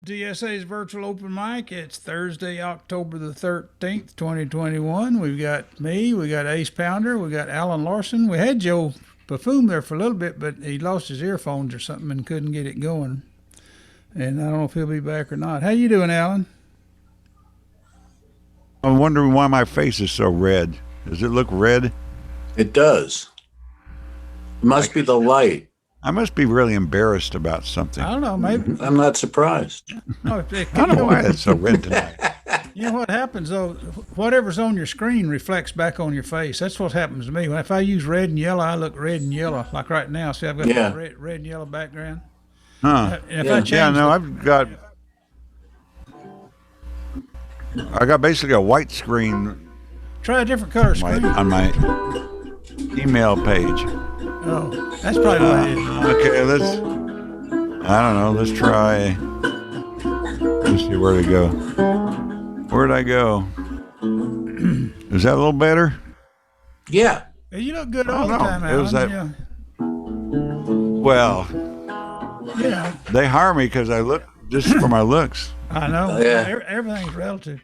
DSA's virtual open mic. It's Thursday, October the 13th, 2021. We've got me, we got Ace Pounder, we got Alan Larson. We had Joe Buffoon there for a little bit, but he lost his earphones or something and couldn't get it going. And I don't know if he'll be back or not. How you doing, Alan? I'm wondering why my face is so red. Does it look red? It does. It must be the light. I must be really embarrassed about something. I don't know, maybe. I'm not surprised. Oh, I don't know why it's so red tonight. You know what happens, though? Whatever's on your screen reflects back on your face. That's what happens to me. If I use red and yellow, I look red and yellow. Like right now, see, I've got that red and yellow background. Huh. And if I change I got basically a white screen. Try a different color screen. On my email page. Oh, that's probably what it is. Okay, I don't know, let's try. Let's see where to go. Where'd I go? Is that a little better? Yeah. You look good all the time, Alan. It was that. Yeah. Well, yeah. They hire me because I look just for my looks. I know. Yeah. Everything's relative.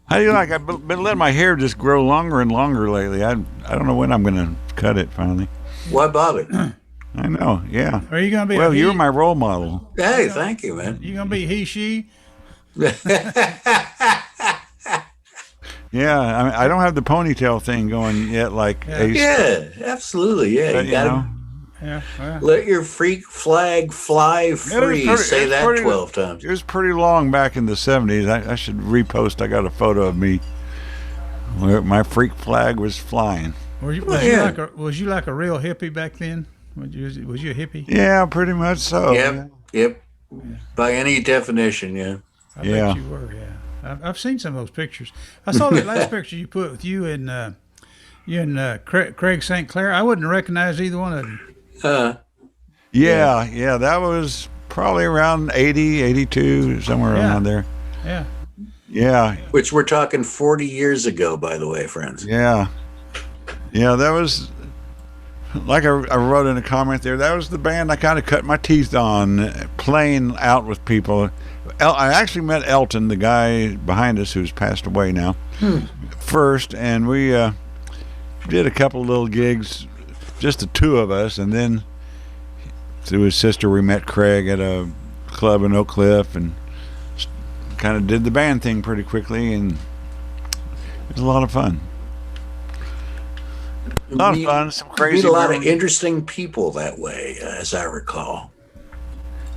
How do you like? I've been letting my hair just grow longer and longer lately. I don't know when I'm going to cut it finally. Why bother? I know, yeah. Are you going to be Well, you're my role model. Hey, thank you, man. You going to be he, she? Yeah, I don't have the ponytail thing going yet like Ace. Yeah, absolutely. Yeah, But, you got to let your freak flag fly free. Say that 12 times. It was pretty long back in the 70s. I should repost. I got a photo of me where my freak flag was flying. Was you like a real hippie back then? Was you a hippie? Yeah, pretty much so. Yep. Yeah. By any definition, yeah. I bet you were, yeah. I've seen some of those pictures. I saw that last picture you put with you and Craig St. Clair. I wouldn't recognize either one of them. Yeah, that was probably around 80, 82, somewhere around there. Yeah. Yeah. Which we're talking 40 years ago, by the way, friends. Yeah. Yeah, that was, like I wrote in a comment there, that was the band I kind of cut my teeth on, playing out with people. I actually met Elton, the guy behind us who's passed away now, first, and we did a couple of little gigs, just the two of us, and then through his sister we met Craig at a club in Oak Cliff and kind of did the band thing pretty quickly, and it was a lot of fun. A lot of fun, some crazy. Meet a lot of interesting people that way, as I recall.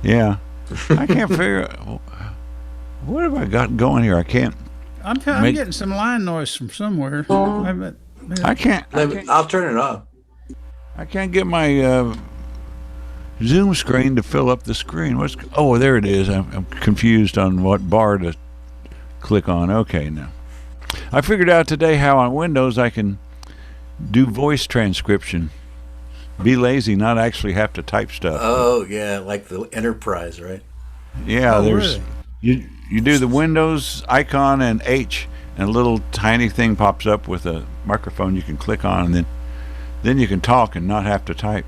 Yeah, I can't figure out what have I got going here. I can't. I'm getting some line noise from somewhere. I can't. I'll turn it off. I can't get my Zoom screen to fill up the screen. Oh, there it is. I'm confused on what bar to click on. Okay, now I figured out today how on Windows I can do voice transcription. Be lazy, not actually have to type stuff. Oh yeah, like the Enterprise, right? Yeah, really? You do the Windows icon and H, and a little tiny thing pops up with a microphone you can click on, and then you can talk and not have to type.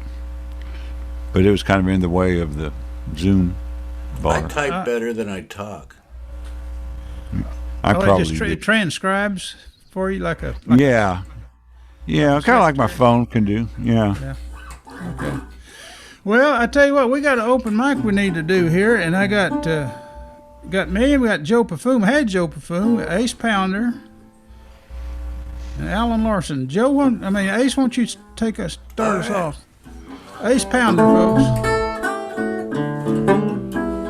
But it was kind of in the way of the Zoom bar. I type better than I talk. I probably it just transcribes for you like yeah, kind of like my phone can do. Yeah. Okay. Well, I tell you what, we got an open mic we need to do here, and I got me, we got Joe Buffoon, Ace Pounder, and Alan Larson. Ace, won't you start us off? Ace Pounder, folks.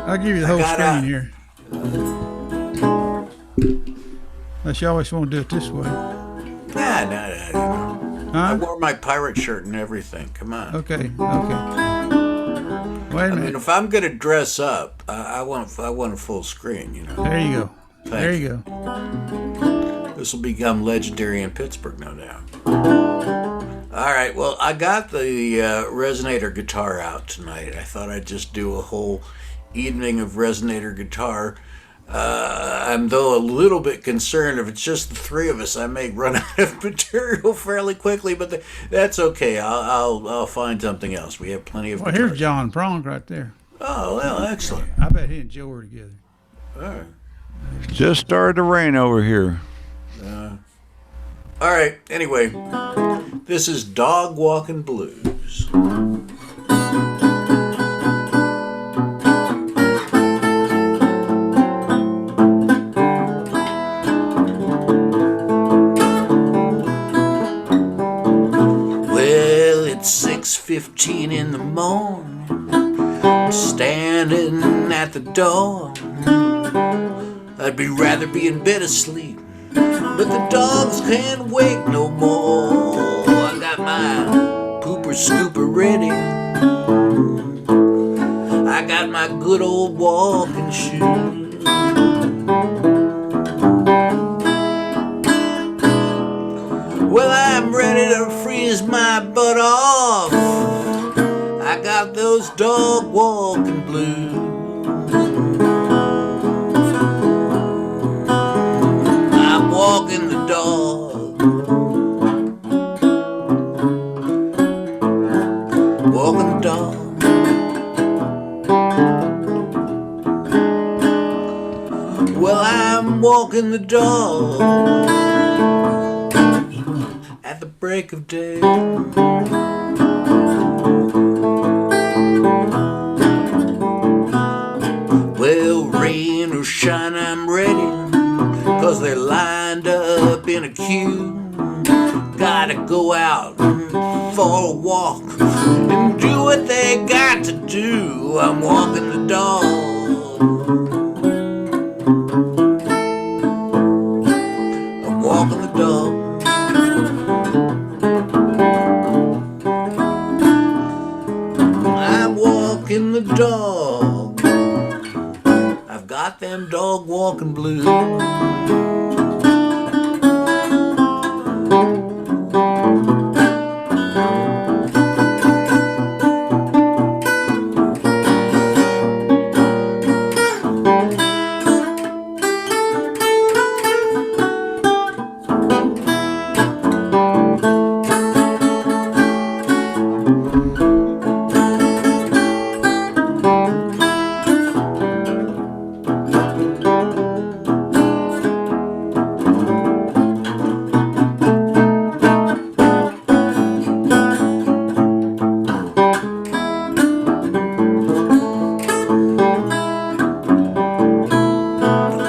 I'll give you the whole screen here. Unless you always want to do it this way. Nah. I wore my pirate shirt and everything. Come on. Okay. Wait a minute. I mean, if I'm going to dress up, I want a full screen, you know. There you go. There you go. This will become legendary in Pittsburgh, no doubt. All right, well, I got the Resonator guitar out tonight. I thought I'd just do a whole evening of Resonator guitar. I'm though a little bit concerned if it's just the three of us, I may run out of material fairly quickly, but that's okay. I'll find something else. We have plenty of. Well, here's John Prong right there. Oh, well, excellent. I bet he and Joe are together. All right. Just started to rain over here. All right. Anyway, this is Dog Walking Blues. Well, it's 6:15 in the morning. I'm standing at the door. I'd be rather be in bed asleep, but the dogs can't wait no more. I got my pooper scooper ready. I got my good old walking shoes. Well, I'm ready to freeze my butt off. I got those dog walking blues. I'm walking the dog. Walking the dog. Well, I'm walking the dog at the break of day. Well, rain or shine, I'm ready, 'cause they're lined up in a queue. Gotta go out for a walk and do what they got to do. I'm walking the dog. I'm walking the dog. I'm walking the dog. I've got them dog walking blues.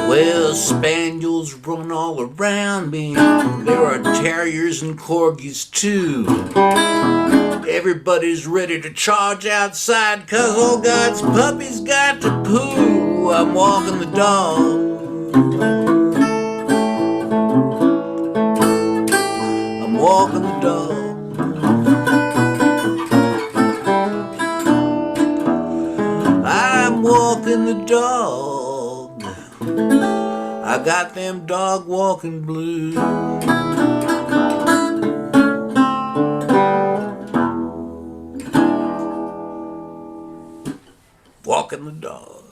Well, spaniels run all around me. There are terriers and corgis too. Everybody's ready to charge outside, 'cause old God's puppies got to poo. I'm walking the dog. I'm walking the dog. I'm walking the dog. I got them dog walking blues. Walking the dog.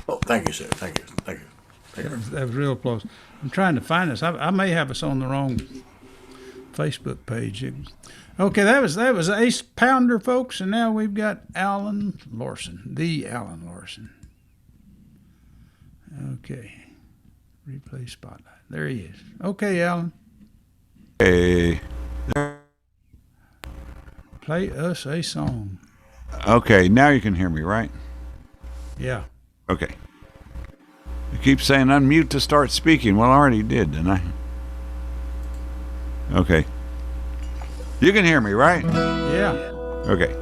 Oh, thank you, sir. Thank you. Thank you. Thank you. That was real close. I'm trying to find us. I may have us on the wrong Facebook page. Okay, that was Ace Pounder, folks, and now we've got Alan Larson, the Alan Larson. Okay, replay spotlight. There he is. Okay, Alan. Hey. Play us a song. Okay, now you can hear me, right? Yeah. Okay. You keep saying unmute to start speaking. Well, I already did, didn't I? Okay. You can hear me, right? Yeah. Okay.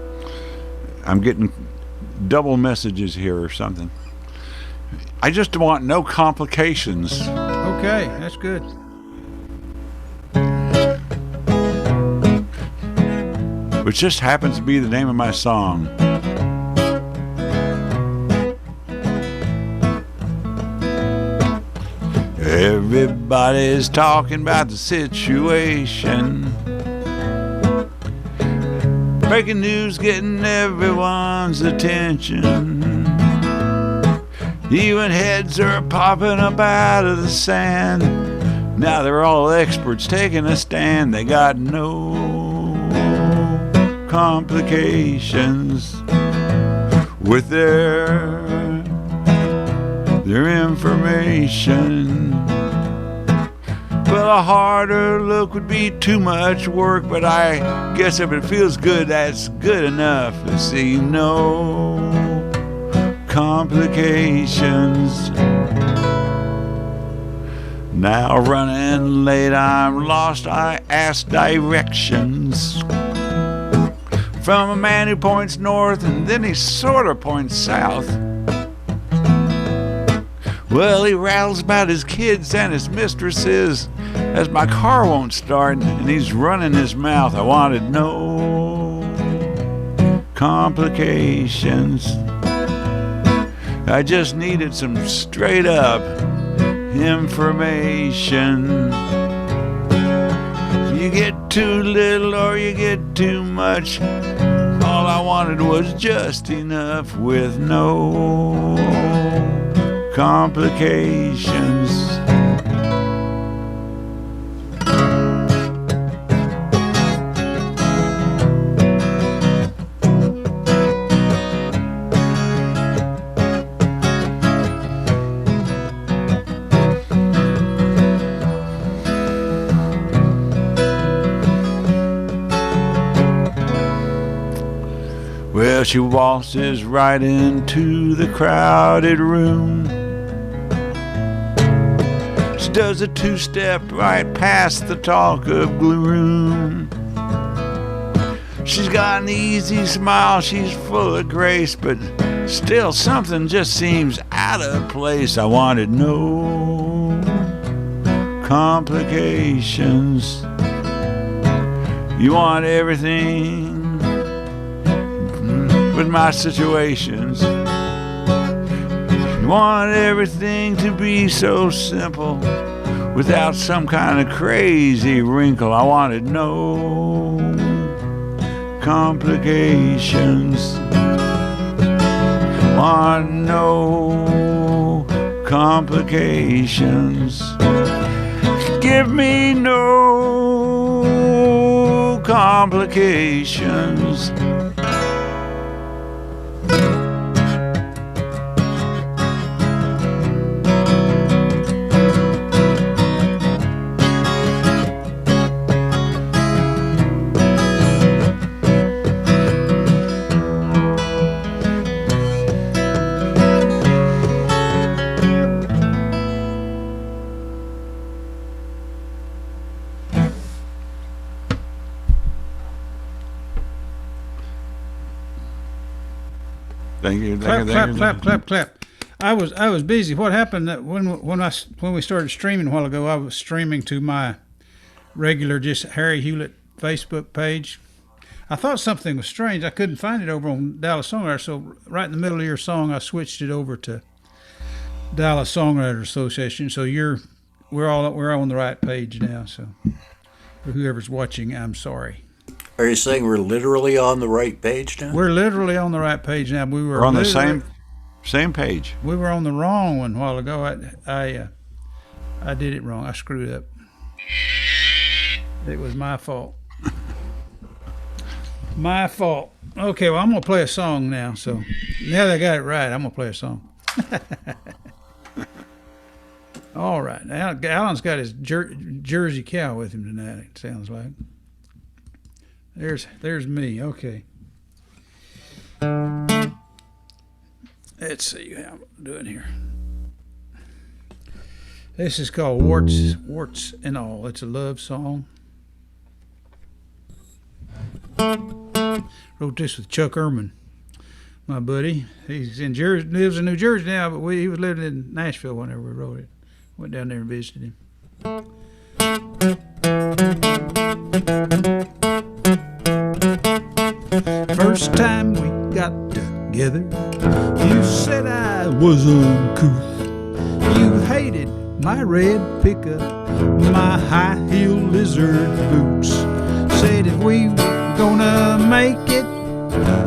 I'm getting double messages here or something. I just want no complications. Okay, that's good. Which just happens to be the name of my song. Everybody's talking about the situation. Breaking news getting everyone's attention. Even heads are popping up out of the sand. Now they're all experts taking a stand. They got no complications with their information. Well, a harder look would be too much work, but I guess if it feels good, that's good enough. To see no complications. Now running late, I'm lost, I ask directions from a man who points north and then he sort of points south. Well, he rattles about his kids and his mistresses as my car won't start and he's running his mouth. I wanted no complications. I just needed some straight up information. You get too little or you get too much. All I wanted was just enough with no complications. Well, she waltzes right into the crowded room. She does a two-step right past the talk of gloom. She's got an easy smile, she's full of grace, but still something just seems out of place. I wanted no complications. You want everything with my situations. You want everything to be so simple without some kind of crazy wrinkle. I wanted no complications. Want no complications. Give me no complications. Thank you. Clap. I was busy. What happened that when we started streaming a while ago, I was streaming to my regular just Harry Hewlett Facebook page. I thought something was strange. I couldn't find it over on Dallas Songwriter, so right in the middle of your song, I switched it over to Dallas Songwriter Association. So we're on the right page now. So for whoever's watching, I'm sorry. Are you saying we're literally on the right page now? We're literally on the right page now. We're on the same page. We were on the wrong one a while ago. I did it wrong. I screwed up. It was my fault. My fault. Okay, well, I'm going to play a song now. So now that I got it right, I'm going to play a song. All right. Now, Alan's got his Jersey cow with him tonight, it sounds like. There's me. Okay. Let's see how I'm doing here. This is called Warts and All. It's a love song. Wrote this with Chuck Erman, my buddy. He's in Jersey, lives in New Jersey now, but he was living in Nashville whenever we wrote it. Went down there and visited him. First time we got together, you said I was uncouth. You hated my red pickup, my high heel lizard boots. Said if we were gonna make it,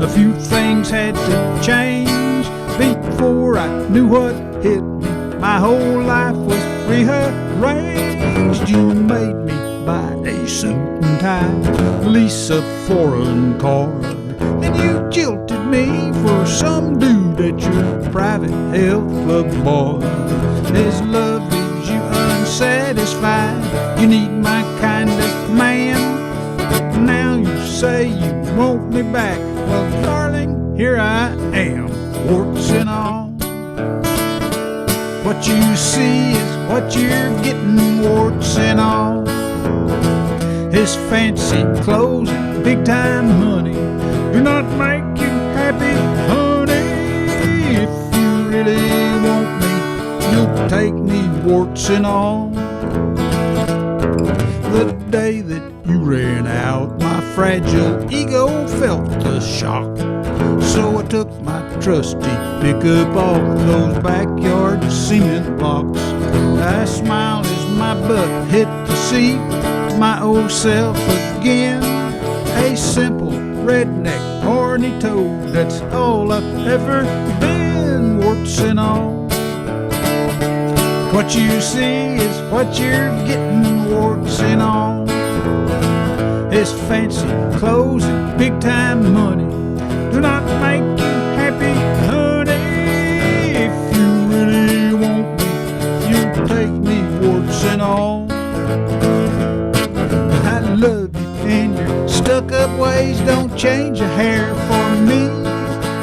a few things had to change. Before I knew what hit me, my whole life was rearranged. You made me buy a suit and tie, lease a foreign car. Then you jilted me for some dude at your private health club bar. His love leaves you unsatisfied. You need my kind of man. Now you say you want me back. Well, darling, here I am, warts and all. What you see is what you're getting, warts and all. His fancy clothes and big time money do not make you happy, honey. If you really want me, you'll take me, warts and all. The day that you ran out, my fragile ego felt the shock. So I took my trusty pickup off those backyard cement blocks. I smiled as my butt hit the seat, my old self again. A simple redneck horny toad, that's all I've ever been, warts and all. What you see is what you're getting, warts and all. His fancy clothes and big time money do not make you happy, honey. If you really want me, you take me, warts and all. I love you and your stuck up ways don't change a hair for me.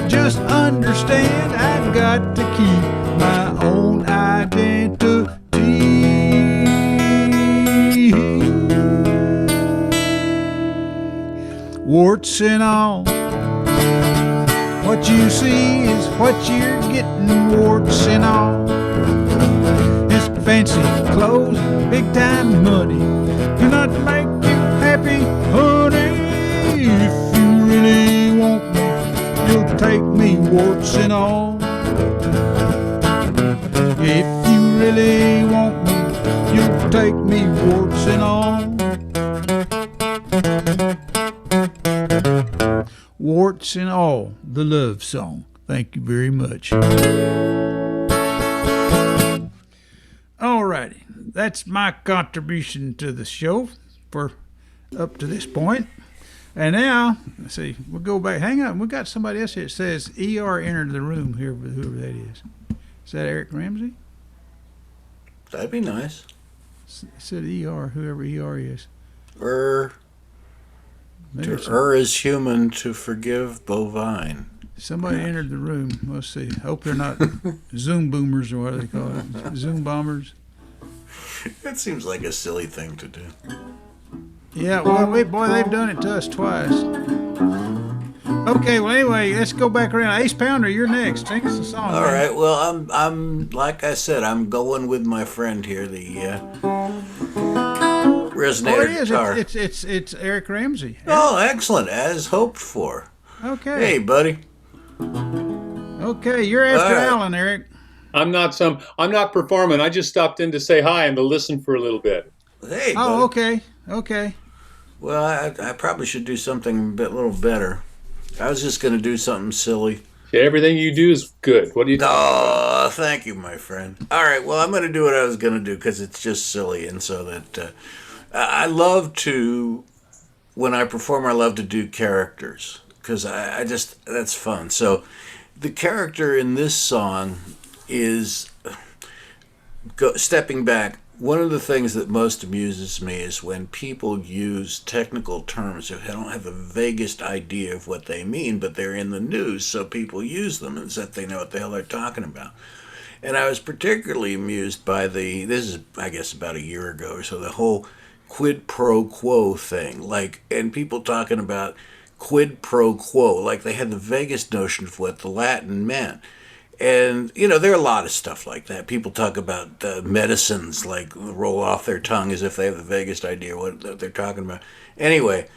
Just understand I've got to keep my own identity. Warts and all. What you see is what you're getting, warts and all. His fancy clothes and big time money do not make you happy, honey. If you really want me, you'll take me, warts and all. If you really want me, you'll take me, warts and all. Warts and all, the love song. Thank you very much. Alrighty, that's my contribution to the show for up to this point. And now, let's see, we'll go back. Hang on, we got somebody else here. It says ER entered the room here, whoever that is. Is that Eric Ramsey? That'd be nice. It said ER, whoever ER is. Is human to forgive bovine. Somebody entered the room. Let's see. Hope they're not Zoom boomers or what they call it. Zoom bombers. That seems like a silly thing to do. Yeah, well, they've done it to us twice. Okay, well, anyway, let's go back around. Ace Pounder, you're next. Sing us a song. All right. Well, I'm like I said, I'm going with my friend here, the resonator guitar. It's Eric Ramsey. Oh, excellent, as hoped for. Okay. Hey, buddy. Okay, you're after Alan, Eric. I'm not performing. I just stopped in to say hi and to listen for a little bit. Hey, buddy. Oh, okay. Well, I probably should do something a little better. I was just going to do something silly. Yeah, everything you do is good. What do you? Oh, thank you, my friend. All right, well, I'm going to do what I was going to do because it's just silly, and so that I love to, when I perform, I love to do characters because I just that's fun. So, the character in this song is stepping back. One of the things that most amuses me is when people use technical terms if they don't have the vaguest idea of what they mean, but they're in the news, so people use them as if they know what the hell they're talking about. And I was particularly amused by this is, I guess, about a year ago or so, the whole quid pro quo thing. And people talking about quid pro quo, like they had the vaguest notion of what the Latin meant. And, there are a lot of stuff like that. People talk about medicines, roll off their tongue as if they have the vaguest idea what they're talking about. Anyway,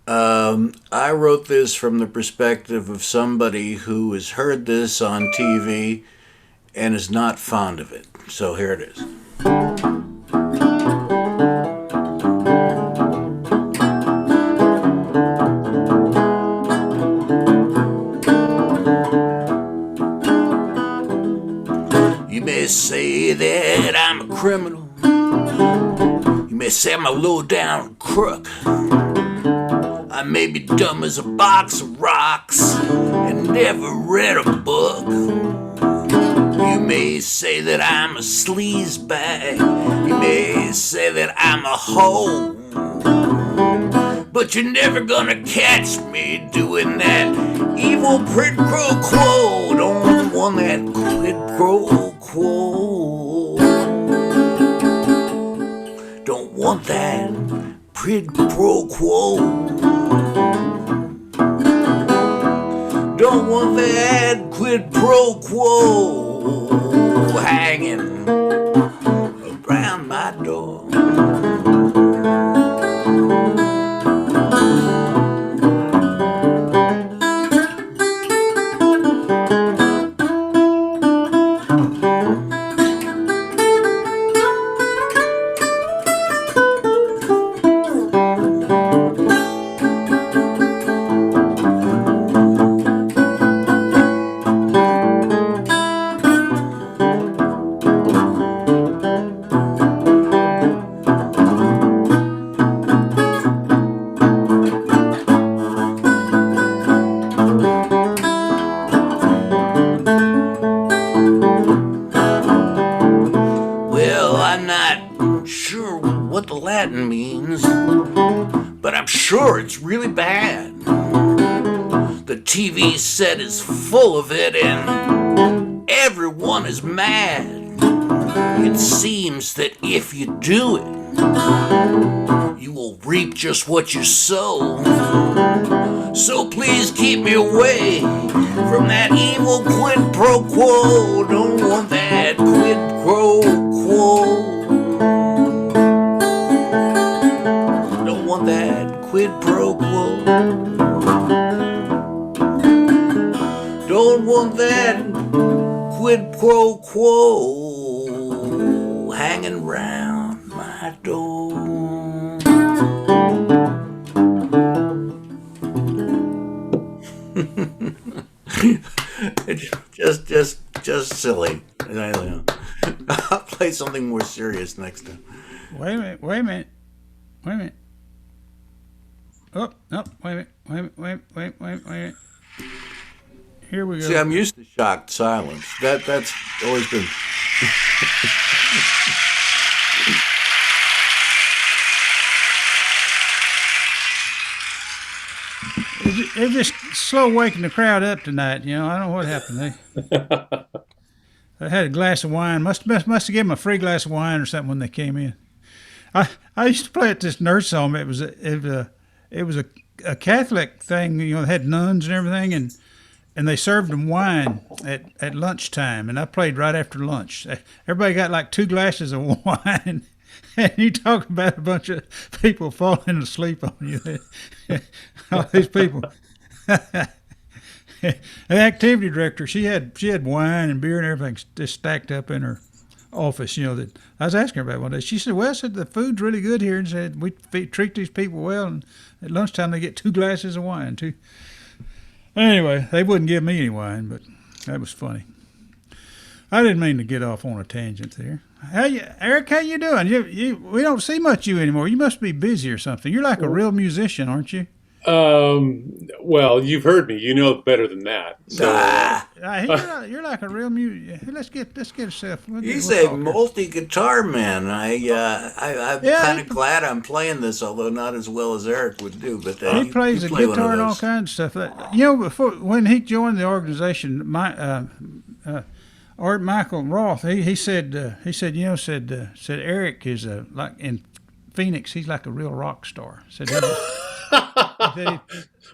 I wrote this from the perspective of somebody who has heard this on TV and is not fond of it. So here it is. You may say that I'm a criminal. You may say I'm a low-down crook. I may be dumb as a box of rocks and never read a book. You may say that I'm a sleazebag. You may say that I'm a hoe. But you're never gonna catch me doing that evil quid pro quo. Don't want that quid pro quo. Don't want that quid pro quo. Don't want that quid pro quo hanging around my door. Sure, it's really bad. The TV set is full of it and everyone is mad. It seems that if you do it, you will reap just what you sow. So please keep me away from that evil quid pro quo. Don't want that quid pro quo. Don't want that quid pro quo. Don't want that quid pro quo hanging round my door. just silly. I'll play something more serious next time. Wait a minute. Oh, no, wait a minute. Here we go. See, I'm used to shocked silence. That's always been... They're just slow waking the crowd up tonight, you know. I don't know what happened. They had a glass of wine. Must have given them a free glass of wine or something when they came in. I used to play at this nurse home. It was a Catholic thing, you know. They had nuns and everything, and they served them wine at lunchtime, and I played right after lunch. Everybody got like 2 glasses of wine, and you talk about a bunch of people falling asleep on you. All these people. The activity director, she had wine and beer and everything just stacked up in her office, you know. That I was asking her about one day. She said, "Well," I said, "the food's really good here," and said, "We treat these people well, and at lunchtime they get 2 glasses of wine too." Anyway, they wouldn't give me any wine, but that was funny. I didn't mean to get off on a tangent there. Eric? How you doing? We don't see much of you anymore. You must be busy or something. You're like a real musician, aren't you? Well, you've heard me. You know better than that. So, you're like a real Let's get yourself. He's a multi-guitar man. I'm kind of glad I'm playing this, although not as well as Eric would do. But he plays the guitar and all kinds of stuff. Before when he joined the organization, Michael Roth, he said Eric is like in Phoenix. He's like a real rock star. Said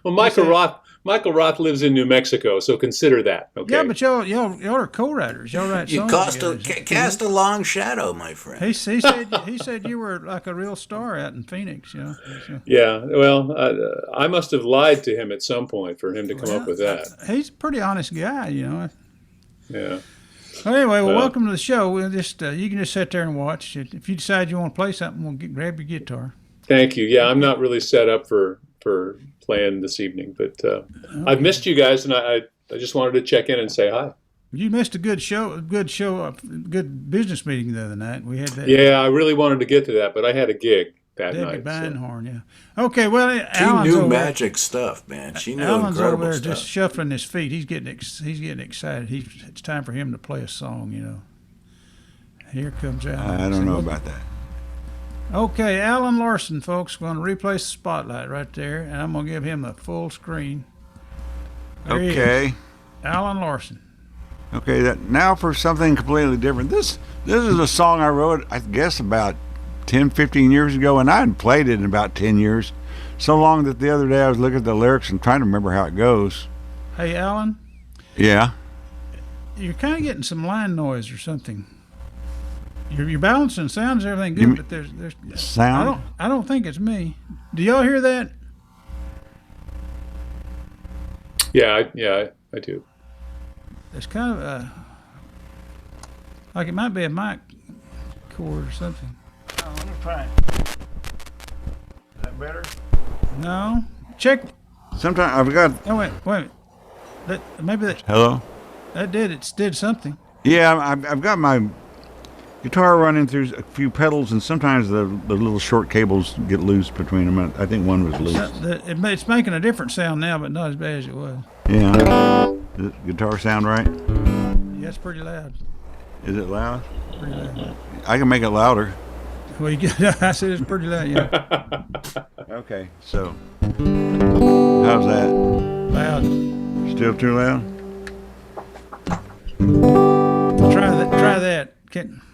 well, Michael Roth lives in New Mexico, so consider that. Okay. Yeah, but y'all are co-writers. Y'all write songs. You cast a long shadow, my friend. He said you were like a real star out in Phoenix. You know. So. Yeah. Well, I must have lied to him at some point for him to come up with that. He's a pretty honest guy, you know. Yeah. Well, anyway, welcome to the show. We'll just you can just sit there and watch. If you decide you want to play something, we'll grab your guitar. Thank you. Yeah, I'm not really set up for playing this evening, but I've missed you guys, and I just wanted to check in and say hi. You missed a good show, good business meeting the other night. We had that. Yeah, I really wanted to get to that, but I had a gig that Debbie night. So. Beinhorn, yeah. Okay, well, She Alan's knew over magic stuff, man. She knew Alan's over incredible there stuff. just shuffling his feet. He's getting excited. It's time for him to play a song, you know. Here comes Alan. I don't know about that. Okay, Alan Larson, folks, going to replace the spotlight right there, and I'm going to give him a full screen. There he is. Okay. Alan Larson. Okay, now for something completely different. This is a song I wrote, I guess, about 10, 15 years ago, and I hadn't played it in about 10 years. So long that the other day I was looking at the lyrics and trying to remember how it goes. Hey, Alan, Yeah. you're kind of getting some line noise or something. You're balancing sounds and everything good, but there's Sound? I don't think it's me. Do y'all hear that? Yeah, I do. It's kind of like it might be a mic cord or something. Oh, let me try it. Is that better? No, check. Sometimes I've got. Oh wait. Maybe Hello? that did something. Yeah, I've got my guitar running through a few pedals, and sometimes the little short cables get loose between them. I think one was loose. It's making a different sound now, but not as bad as it was. Yeah. Does the guitar sound right? Yeah, it's pretty loud. Is it loud? Pretty loud. I can make it louder. Well, I said it's pretty loud. Yeah, Okay, so how's that? loud. Still too loud? Try that.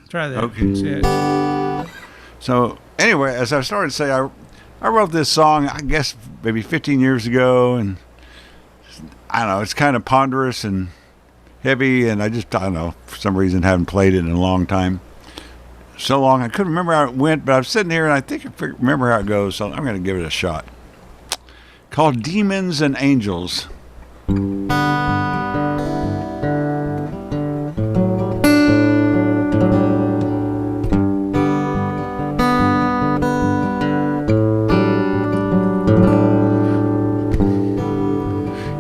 Try that. Okay. See it. So anyway, as I started to say, I wrote this song, I guess maybe 15 years ago, and I don't know, it's kind of ponderous and heavy, and I don't know, for some reason haven't played it in a long time. So long, I couldn't remember how it went, but I was sitting here and I think I remember how it goes, so I'm going to give it a shot. Called Demons and Angels.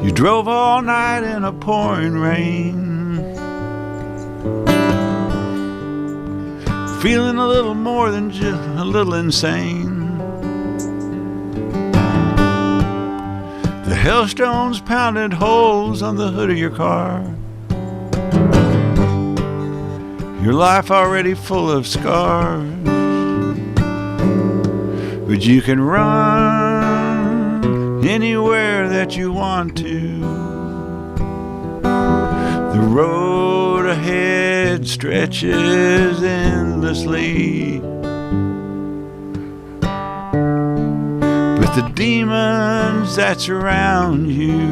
You drove all night in a pouring rain, feeling a little more than just a little insane. The hailstones pounded holes on the hood of your car, your life already full of scars. But you can run anywhere that you want to. The road ahead stretches endlessly, but the demons that surround you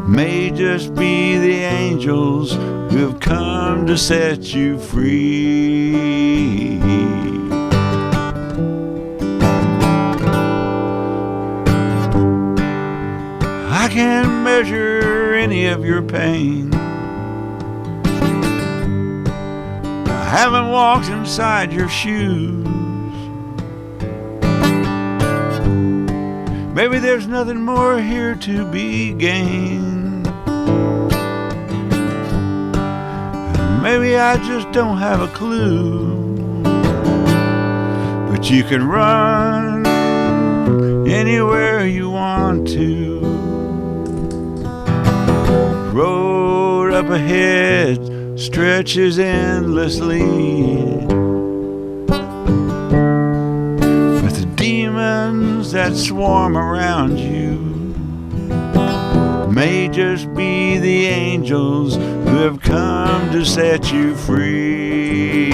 may just be the angels who have come to set you free. I can't measure any of your pain. I haven't walked inside your shoes. Maybe there's nothing more here to be gained. Maybe I just don't have a clue. But you can run anywhere you want to. Road up ahead stretches endlessly, but the demons that swarm around you may just be the angels who have come to set you free.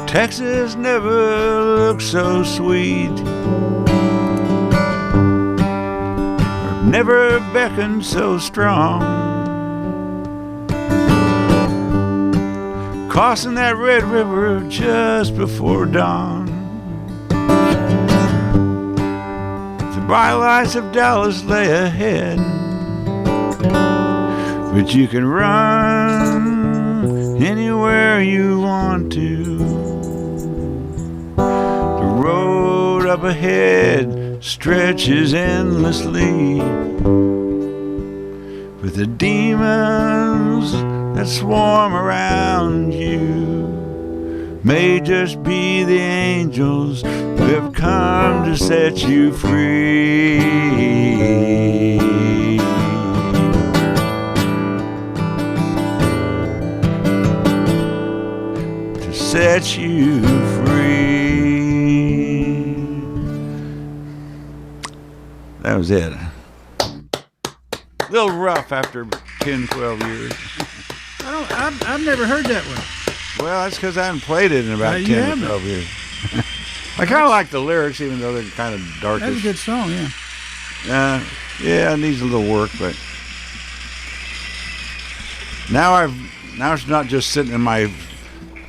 Texas never looked so sweet, or never beckoned so strong. Crossing that red river just before dawn, the bright lights of Dallas lay ahead, but you can run anywhere you want to. The up ahead stretches endlessly, with the demons that swarm around you may just be the angels who have come to set you free. To set you free. That was it. A little rough after 10, 12 years. I've never heard that one. Well, that's because I haven't played it in about You 10 haven't. or 12 years. I kind of like the lyrics, even though they're kind of darkish. That's a good song, yeah. Yeah, it needs a little work, but now it's not just sitting in my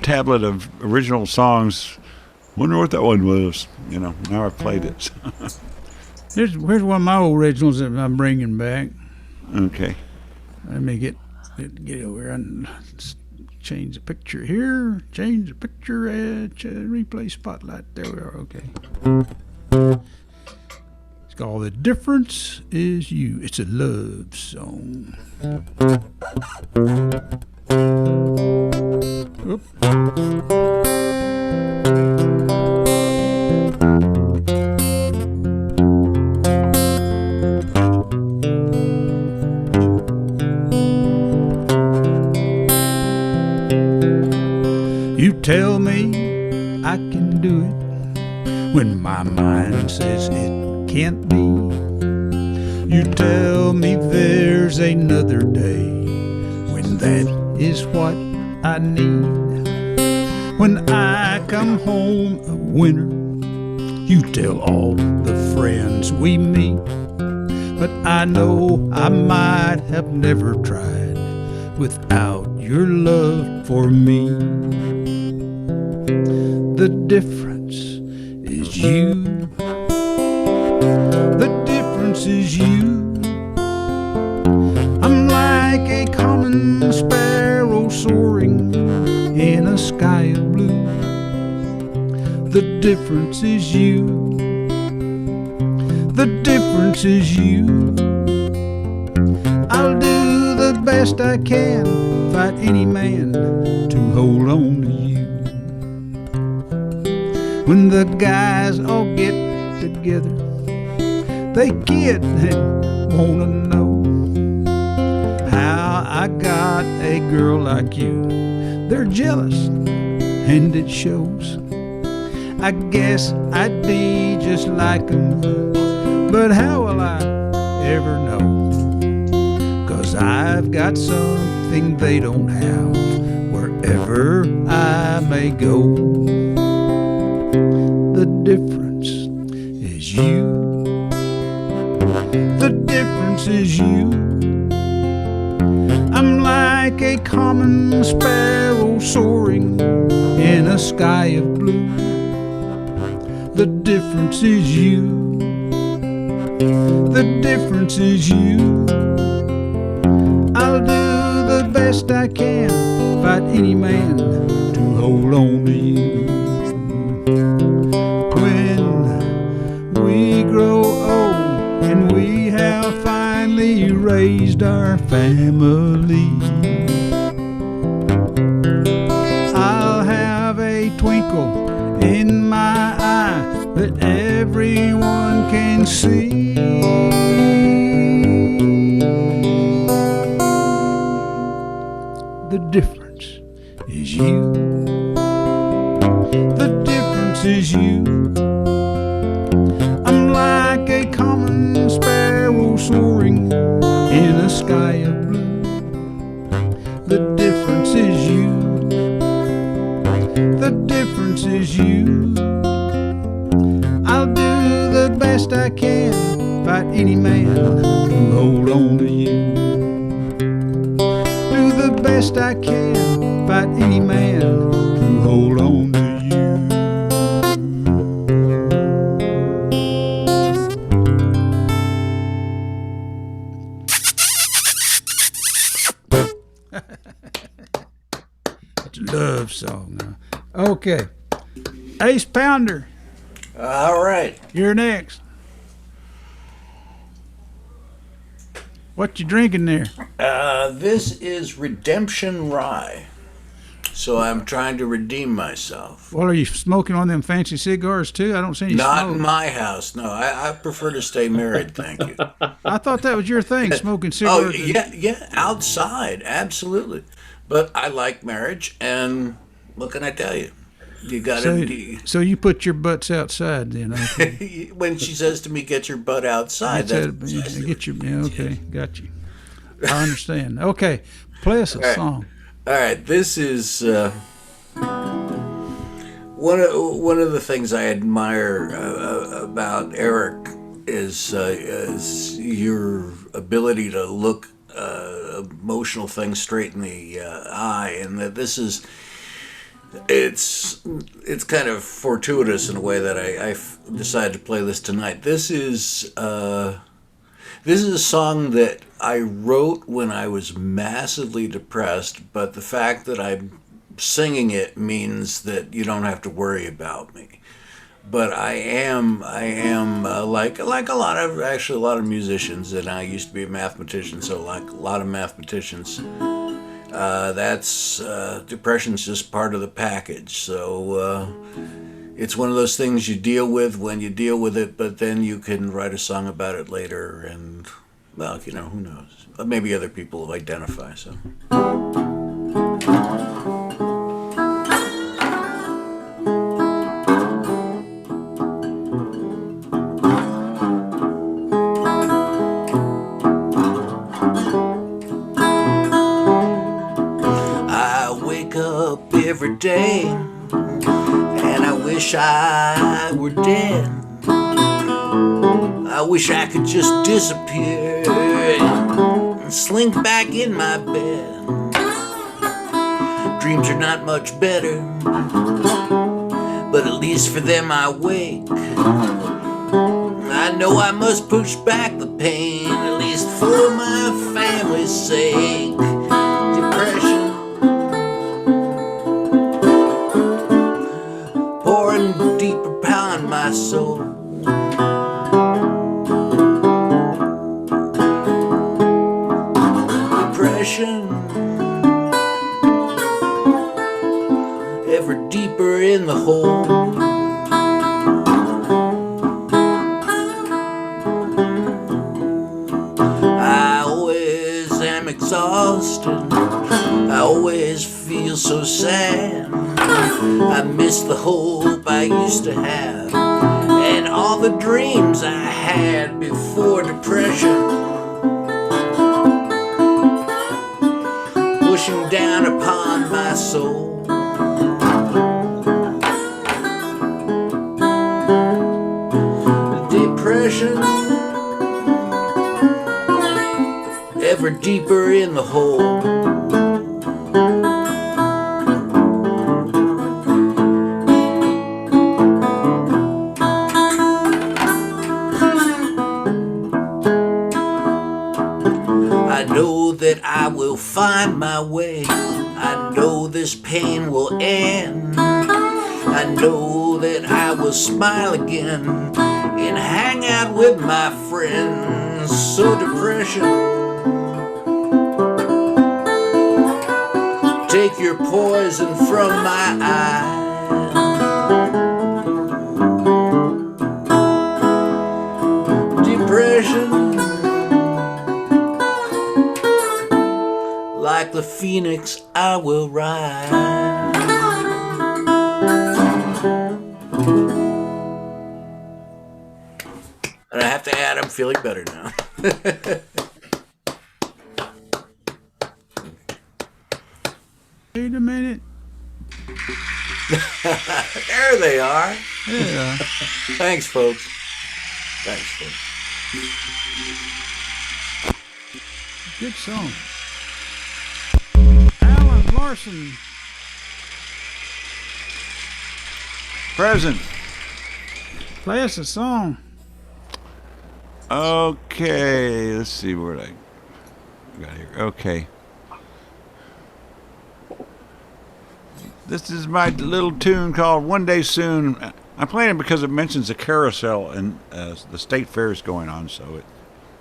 tablet of original songs. Wonder what that one was. Now I've played it. Here's one of my old originals that I'm bringing back. Okay. Let me get over here and change the picture here. Change the picture. Replay spotlight. There we are. Okay. It's called "The Difference Is You." It's a love song. Oop. You tell me I can do it when my mind says it can't be. You tell me there's another day when that is what I need. When I come home a winner, you tell all the friends we meet. But I know I might have never tried without your love for me. The difference is you. The difference is you. I'm like a common sparrow soaring in a sky of blue. The difference is you. The difference is you. I'll do the best I can, fight any man to hold on to you. When the guys all get together, they kid and wanna know how I got a girl like you. They're jealous and it shows. I guess I'd be just like 'em, but how will I ever know? 'Cause I've got something they don't have wherever I may go. The difference is you. The difference is you. I'm like a common sparrow soaring in a sky of blue. The difference is you. The difference is you. I'll do the best I can, fight any man to hold on to you. When we grow old and we have finally raised our family, I'll have a twinkle in my eye that everyone can see. The difference is you. The difference is you. I'm like a common sparrow soaring in a sky of blue. The difference is you. The difference is you. I'll do the best I can, fight any man to hold on to you. Do the best I can, fight any man to hold on to you. It's a love song now. Okay. Ace Pounder. All right. You're next. What you drinking there? This is Redemption Rye. So I'm trying to redeem myself. Well, are you smoking one of them fancy cigars too? I don't see you Not smoke. in my house. No, I prefer to stay married, thank you. I thought that was your thing, smoking Oh, cigares. yeah, outside, absolutely. But I like marriage, and what can I tell you? You got to. So you put your butts outside then? Okay. When she says to me, "Get your butt outside," Get your okay, got you. I understand. Okay, play us a song. All right, this is one of the things I admire about Eric is your ability to look emotional things straight in the eye, and that this is. It's kind of fortuitous in a way that I decided to play this tonight. This is a song that I wrote when I was massively depressed, but the fact that I'm singing it means that you don't have to worry about me. But I am like a lot of musicians, and I used to be a mathematician, so like a lot of mathematicians. That's depression's just part of the package. So it's one of those things you deal with when you deal with it, but then you can write a song about it later, and well, who knows? Maybe other people will identify. So. Every day, and I wish I were dead. I wish I could just disappear and slink back in my bed. Dreams are not much better, but at least for them I wake. I know I must push back the pain, at least for my family's sake. Depression deep upon my soul. Depression ever deeper in the hole. I always am exhausted. I always feel so sad. I miss the hope I used to have, and all the dreams I had before depression, pushing down upon my soul. Depression ever deeper in the hole. I will find my way. I know this pain will end. I know that I will smile again and hang out with my friends. So depression, take your poison from my eyes. Depression, like the phoenix, I will rise. And I have to add, I'm feeling better now. Wait a minute. There they are. Yeah. Thanks, folks. Thanks, folks. Good song. Larson. Present. Play us a song. Okay, let's see what I got here. Okay. This is my little tune called One Day Soon I'm playing it because it mentions a carousel and the state fair is going on, so it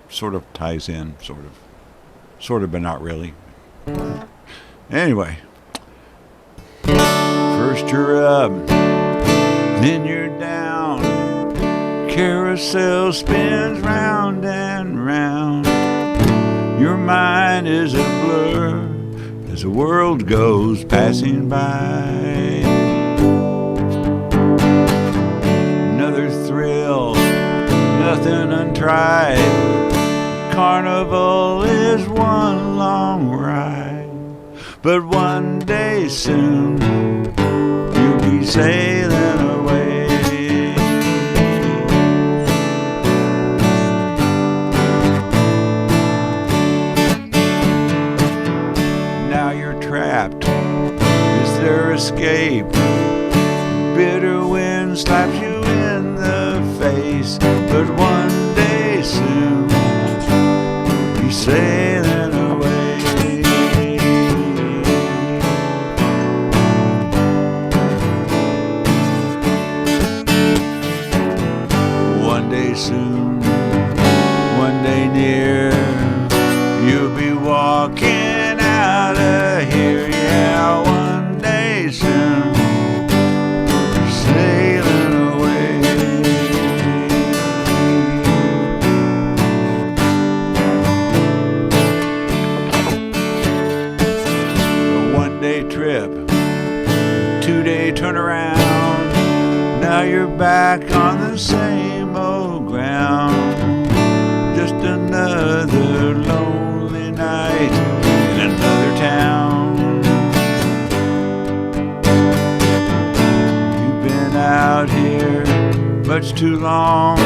sort of ties in, sort of, but not really. Anyway, first you're up, then you're down. Carousel spins round and round. Your mind is a blur as the world goes passing by. Another thrill, nothing untried. Carnival is one long ride, but one day soon you'll be sailing away. Now you're trapped. Is there escape? Bitter wind slaps you in the face, but one day soon you'll be sailing away. One day soon, one day near, you'll be walking out of here. Yeah, one day soon, sailing away. A one-day trip, two-day turnaround. Now you're back on the same old ground. Just another lonely night in another town. You've been out here much too long.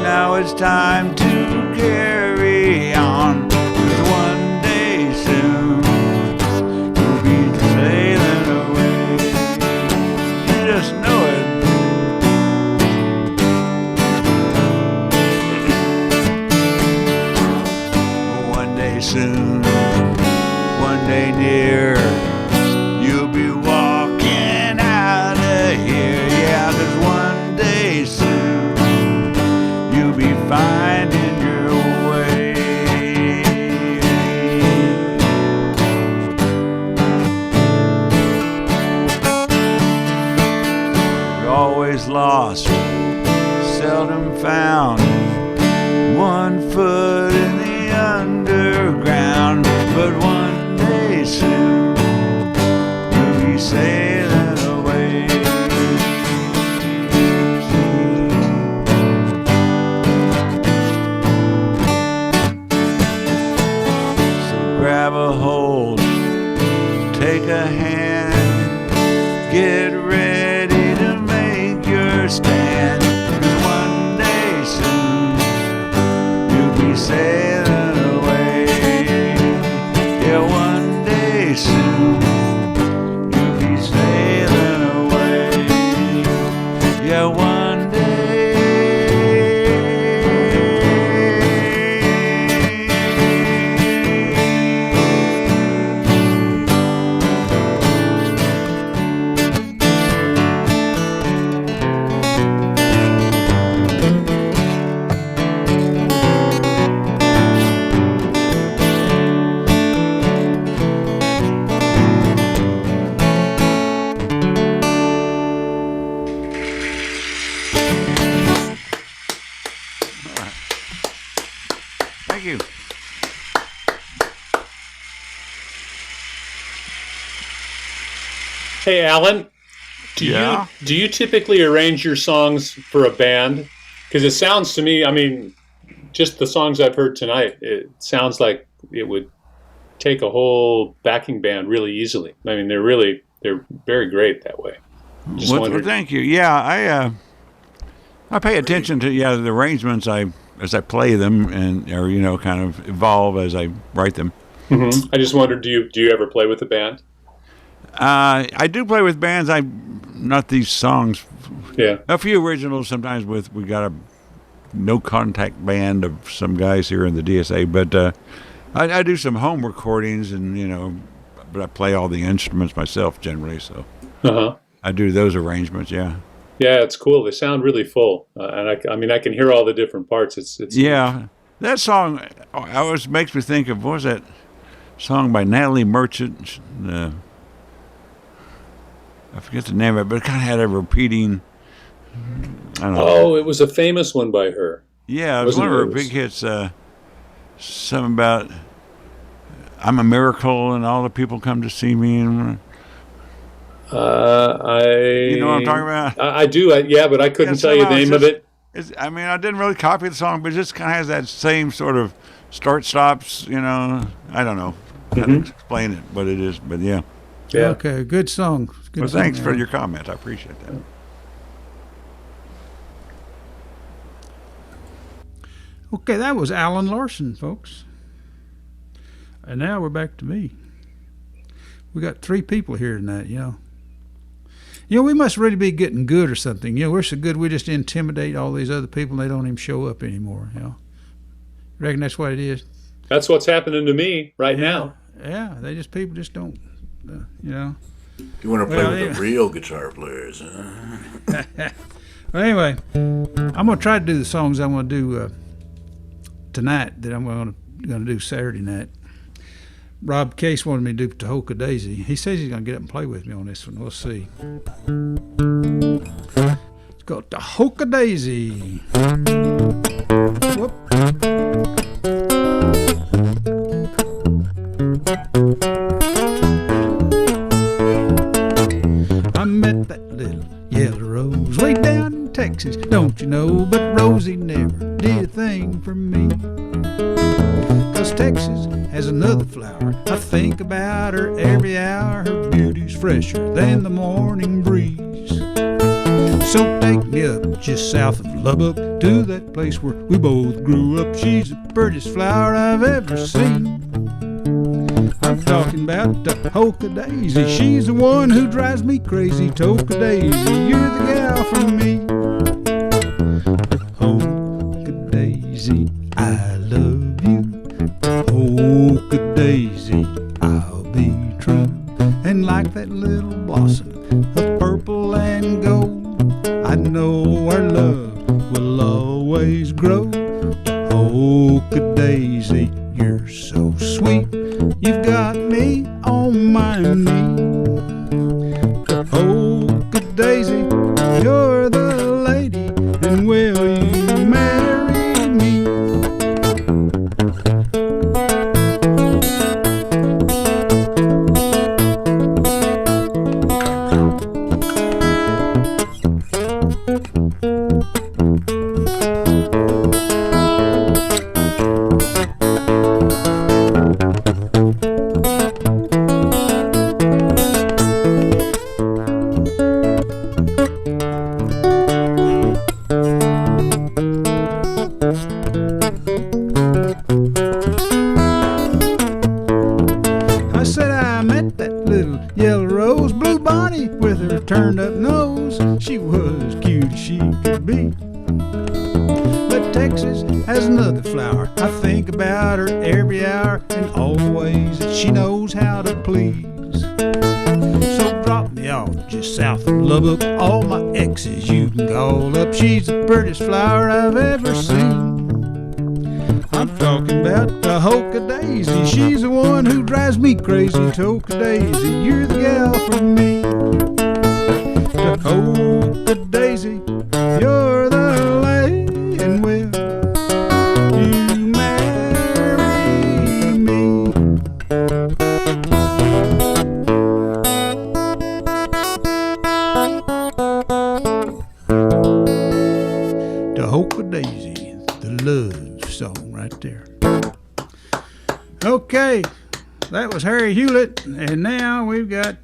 Now it's time to carry on. 'Cause one day soon you'll be sailing away. You just know it. One day soon, one day near, you'll be walking out of here. Yeah, 'cause one day soon you'll be finding your way. You're always lost, seldom found. One foot in the underground, but one day soon you'll be sailing away. So grab a hold, take a hand, get ready to make your stand. 'Cause one day soon you'll be sailing away. Yeah, one day soon you'll be sailing away. Yeah, one day. Thank you. Hey, Alan, Yeah? do you typically arrange your songs for a band? Because it sounds to me, I mean, just the songs I've heard tonight, it sounds like it would take a whole backing band really easily. I mean, they're very great that way. Just Well, wondered. thank you. Yeah, I pay attention to the arrangements as I play them and or kind of evolve as I write them. I just wondered, do you ever play with a band? I do play with bands. Not these songs. Yeah. A few originals sometimes we got a no contact band of some guys here in the DSA, but I do some home recordings and but I play all the instruments myself generally, so Uh-huh. I do those arrangements. Yeah. Yeah, it's cool. They sound really full, and I mean, I can hear all the different parts. It's Yeah, that song always makes me think of, what was that song by Natalie Merchant? I forget the name of it, but it kind of had a repeating. I don't know. Oh, it was a famous one by her. Yeah, it was Wasn't one of it? her It was- big hits. Something about I'm a miracle and all the people come to see me. And you know what I'm talking about? I do. Yeah, but I couldn't tell you the somehow name of it. I mean, I didn't really copy the song, but it just kind of has that same sort of start stops. You know, I don't know how to explain it, what it is, but yeah. Yeah. Okay, good song. Good Well, song, thanks for Alan. your comment. I appreciate that. Okay, that was Alan Larson, folks. And now we're back to me. We got 3 people here tonight, you know. You know, we must really be getting good or something. You know, we're so good we just intimidate all these other people and they don't even show up anymore, you know. Reckon that's what it is? That's what's happening to me right now. Yeah, people just don't, you know. You want to play Well, with yeah. the real guitar players, huh? Well, anyway, I'm going to try to do the songs I'm going to do tonight that I'm going to do Saturday night. Rob Case wanted me to do Hulka Daisy. He says he's going to get up and play with me on this one. We'll see. It's called the Hulka Daisy. Whoop. I met that little yellow rose way down in Texas, don't you know? But Rosie never did a thing for me. 'Cause Texas has another flower. I think about her every hour. Her beauty's fresher than the morning breeze. So take me up just south of Lubbock to that place where we both grew up. She's the prettiest flower I've ever seen. I'm talking about the Hulka Daisy. She's the one who drives me crazy. Hulka Daisy, you're the gal for me. Hulka Daisy, I love you. Hulka Daisy, I'll be true. And like that little blossom of purple and gold, I know our love will always grow. Hulka Daisy, you're so sweet. You've got me on my knee. Hulka Daisy, you're the lady, and will you marry me? I said I met that little yellow rose, blue bonnet with her turned up nose. She was cute as she could be. But Texas has another flower. I think about her every hour and all the ways that she knows how to please. So drop me off just south of Lubbock. All my exes you can call up. She's the prettiest flower I've ever seen. I'm talking about the Hulka Daisy. She's the one who drives me crazy. Hulka Daisy, you're the gal for me. The Hulka Daisy, you're the lady, and will you marry me? The Hulka Daisy, the love song right there. Okay, that was Harry Hewlett, and now we've got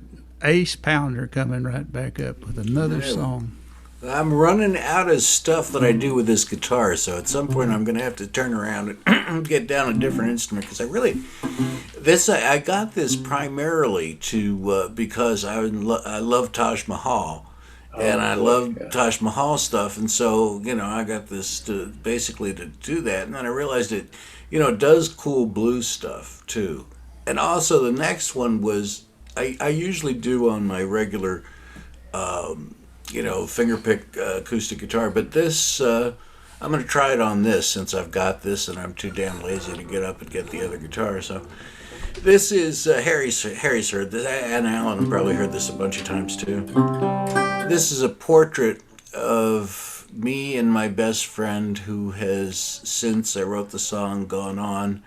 Ace Pounder coming right back up with another song. I'm running out of stuff that I do with this guitar, so at some point I'm going to have to turn around and get down a different instrument, because I got this primarily to because I love Taj Mahal, and I love Taj Mahal stuff, and so I got this to basically to do that, and then I realized it does cool blues stuff too, and also the next one was I usually do on my regular fingerpick acoustic guitar. But this, I'm going to try it on this since I've got this and I'm too damn lazy to get up and get the other guitar. So this is Harry's heard this, and Alan probably heard this a bunch of times too. This is a portrait of me and my best friend who has, since I wrote the song, gone on.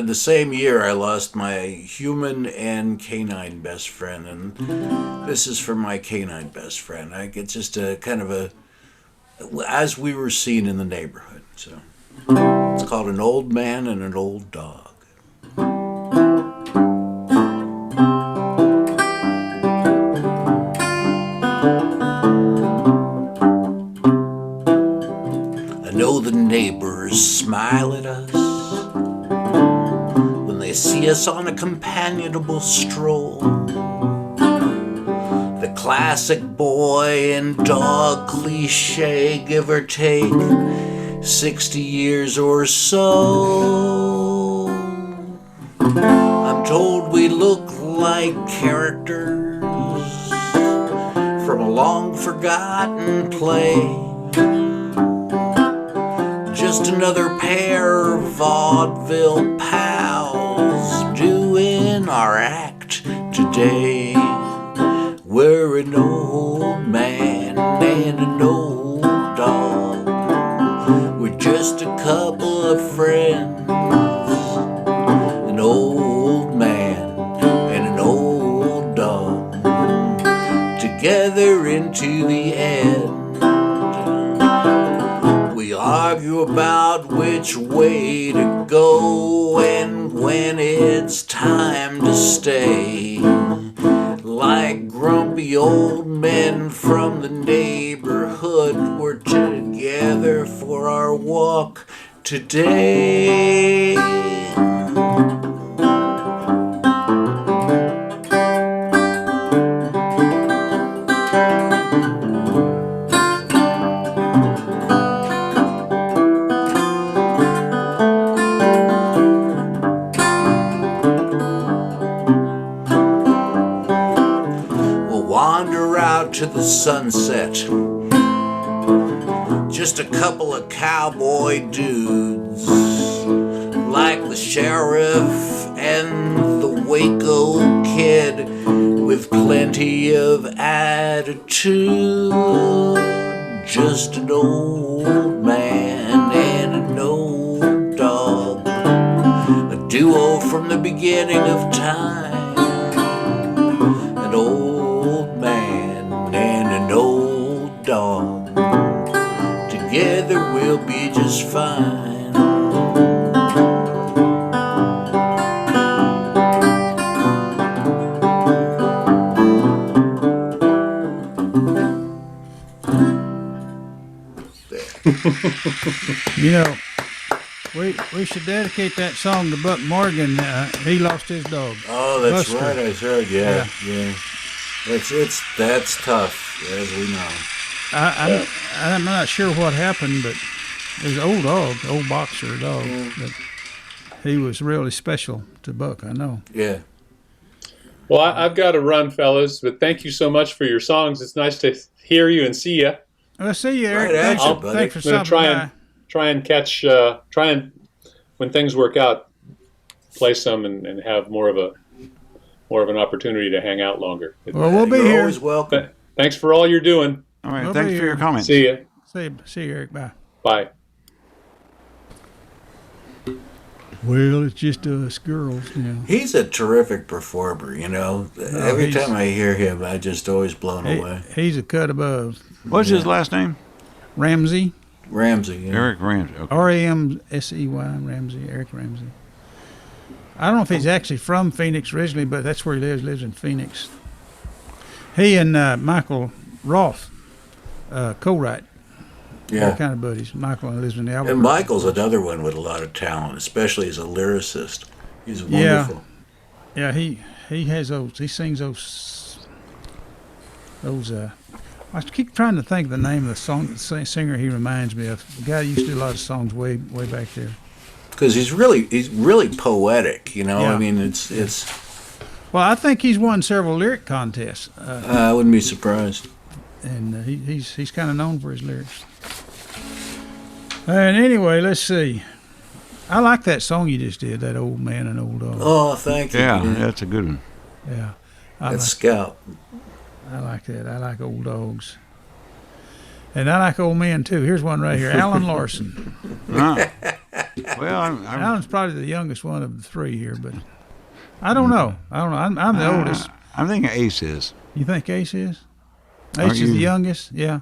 The same year I lost my human and canine best friend, and this is for my canine best friend. It's just a kind of a, as we were seen in the neighborhood. So it's called An Old Man and an Old Dog. I know the neighbors smile at us when they see us on a companionable stroll. The classic boy and dog cliche, give or take 60 years or so. I'm told we look like characters from a long forgotten play. Just another pair of vaudeville pals doing our act today. We're an old man and an old dog. We're just a couple of friends. An old man and an old dog. Together into the end. We argue about which way to go and when it's time to stay. Like grumpy old men from the neighborhood, we're together for our walk today. To the sunset, just a couple of cowboy dudes, like the sheriff and the Waco kid, with plenty of attitude. Just an old man and an old dog, a duo from the beginning of time. An old man and an old dog, together we'll be just fine. You know, we should dedicate that song to Buck Morgan. He lost his dog. Oh, that's Buster. right. I heard. Yeah. That's tough, as we know. I'm not sure what happened, but it was an old dog, old boxer dog. But he was really special to Buck, I know. Yeah. Well, I've got to run, fellas, but thank you so much for your songs. It's nice to hear you and see you. I'll see you, Eric. Right at Thanks, you, buddy. thanks for I'm stopping going to by. try and catch, when things work out, play some and have more of an opportunity to hang out longer. Well, we'll be You're here. always welcome. Thanks for all you're doing. All right. We'll Thanks be for your here. comments. See you. See you, Eric. Bye. Bye. Well, it's just us girls, you know. He's a terrific performer, you know. Every he's- time I hear him, I just always blown away. He's a cut above. What's his last name? Ramsey, Ramsey. Yeah. Eric Ramsey. Okay. Ramsey, Ramsey, Eric Ramsey. I don't know if he's actually from Phoenix originally, but that's where he lives in Phoenix. He and Michael Roth co-write. Yeah. They're kind of buddies. Michael lives in the Albuquerque. And Michael's another one with a lot of talent, especially as a lyricist. He's wonderful. Yeah, he has those. He sings those. I keep trying to think of the name of the singer he reminds me of. The guy used to do a lot of songs way back there. Because he's really poetic, you know. Yeah. I mean, it's Well, I think he's won several lyric contests, I wouldn't be surprised. and he's kind of known for his lyrics. And anyway, let's see. I like that song you just did, that Old Man and Old Dog. Oh, thank you. Yeah, that's a good one. Yeah, That's Scout. I like that. I like old dogs. And I like old men, too. Here's one right here. Alan Larson. Well, I'm Alan's probably the youngest one of the three here, but I don't know. I'm the oldest. I'm thinking Ace is. You think Ace is? Aren't Ace is the you? youngest? Yeah.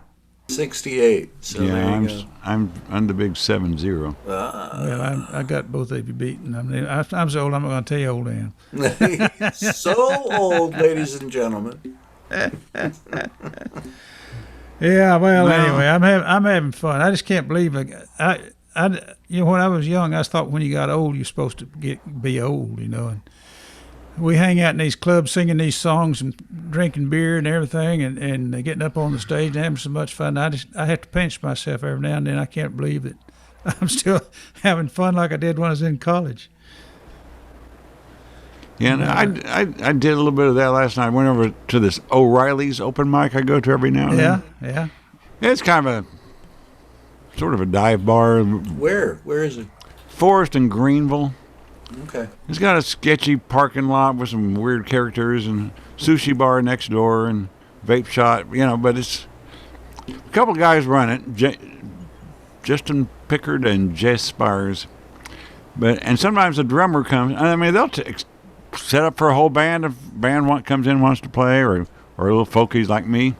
68. So Yeah, there you go. I'm the big 7-0. Well, I got both of you beaten. I'm so old, I'm not going to tell you old Ann. So old, ladies and gentlemen. Yeah, well, Well- anyway, I'm having fun. I just can't believe it. When I was young, I thought when you got old, you're supposed to be old, And we hang out in these clubs singing these songs and drinking beer and everything, and getting up on the stage and having so much fun. I have to pinch myself every now and then. I can't believe that I'm still having fun like I did when I was in college. Yeah, and I did a little bit of that last night. I went over to this O'Reilly's open mic I go to every now and then. Yeah. It's kind of a sort of a dive bar. Where is it? Forest in Greenville. Okay. It's got a sketchy parking lot with some weird characters and sushi bar next door and vape shop, but it's a couple of guys run it, Justin Pickard and Jess Spires. And sometimes the drummer comes. I mean, they'll set up for a whole band. If band comes in, wants to play, or little folkies like me.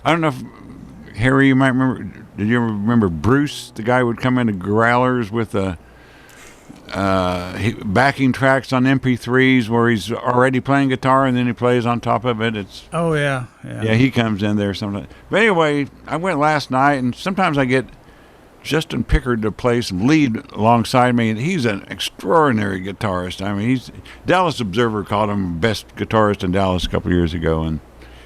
I don't know if Harry, you might remember. Did you ever remember Bruce, the guy who would come into growlers with backing tracks on MP3s where he's already playing guitar and then he plays on top of it? Oh, yeah. Yeah, he comes in there sometimes. But anyway, I went last night, and sometimes I get Justin Pickard to play some lead alongside me, and he's an extraordinary guitarist. I mean, Dallas Observer called him best guitarist in Dallas a couple of years ago, and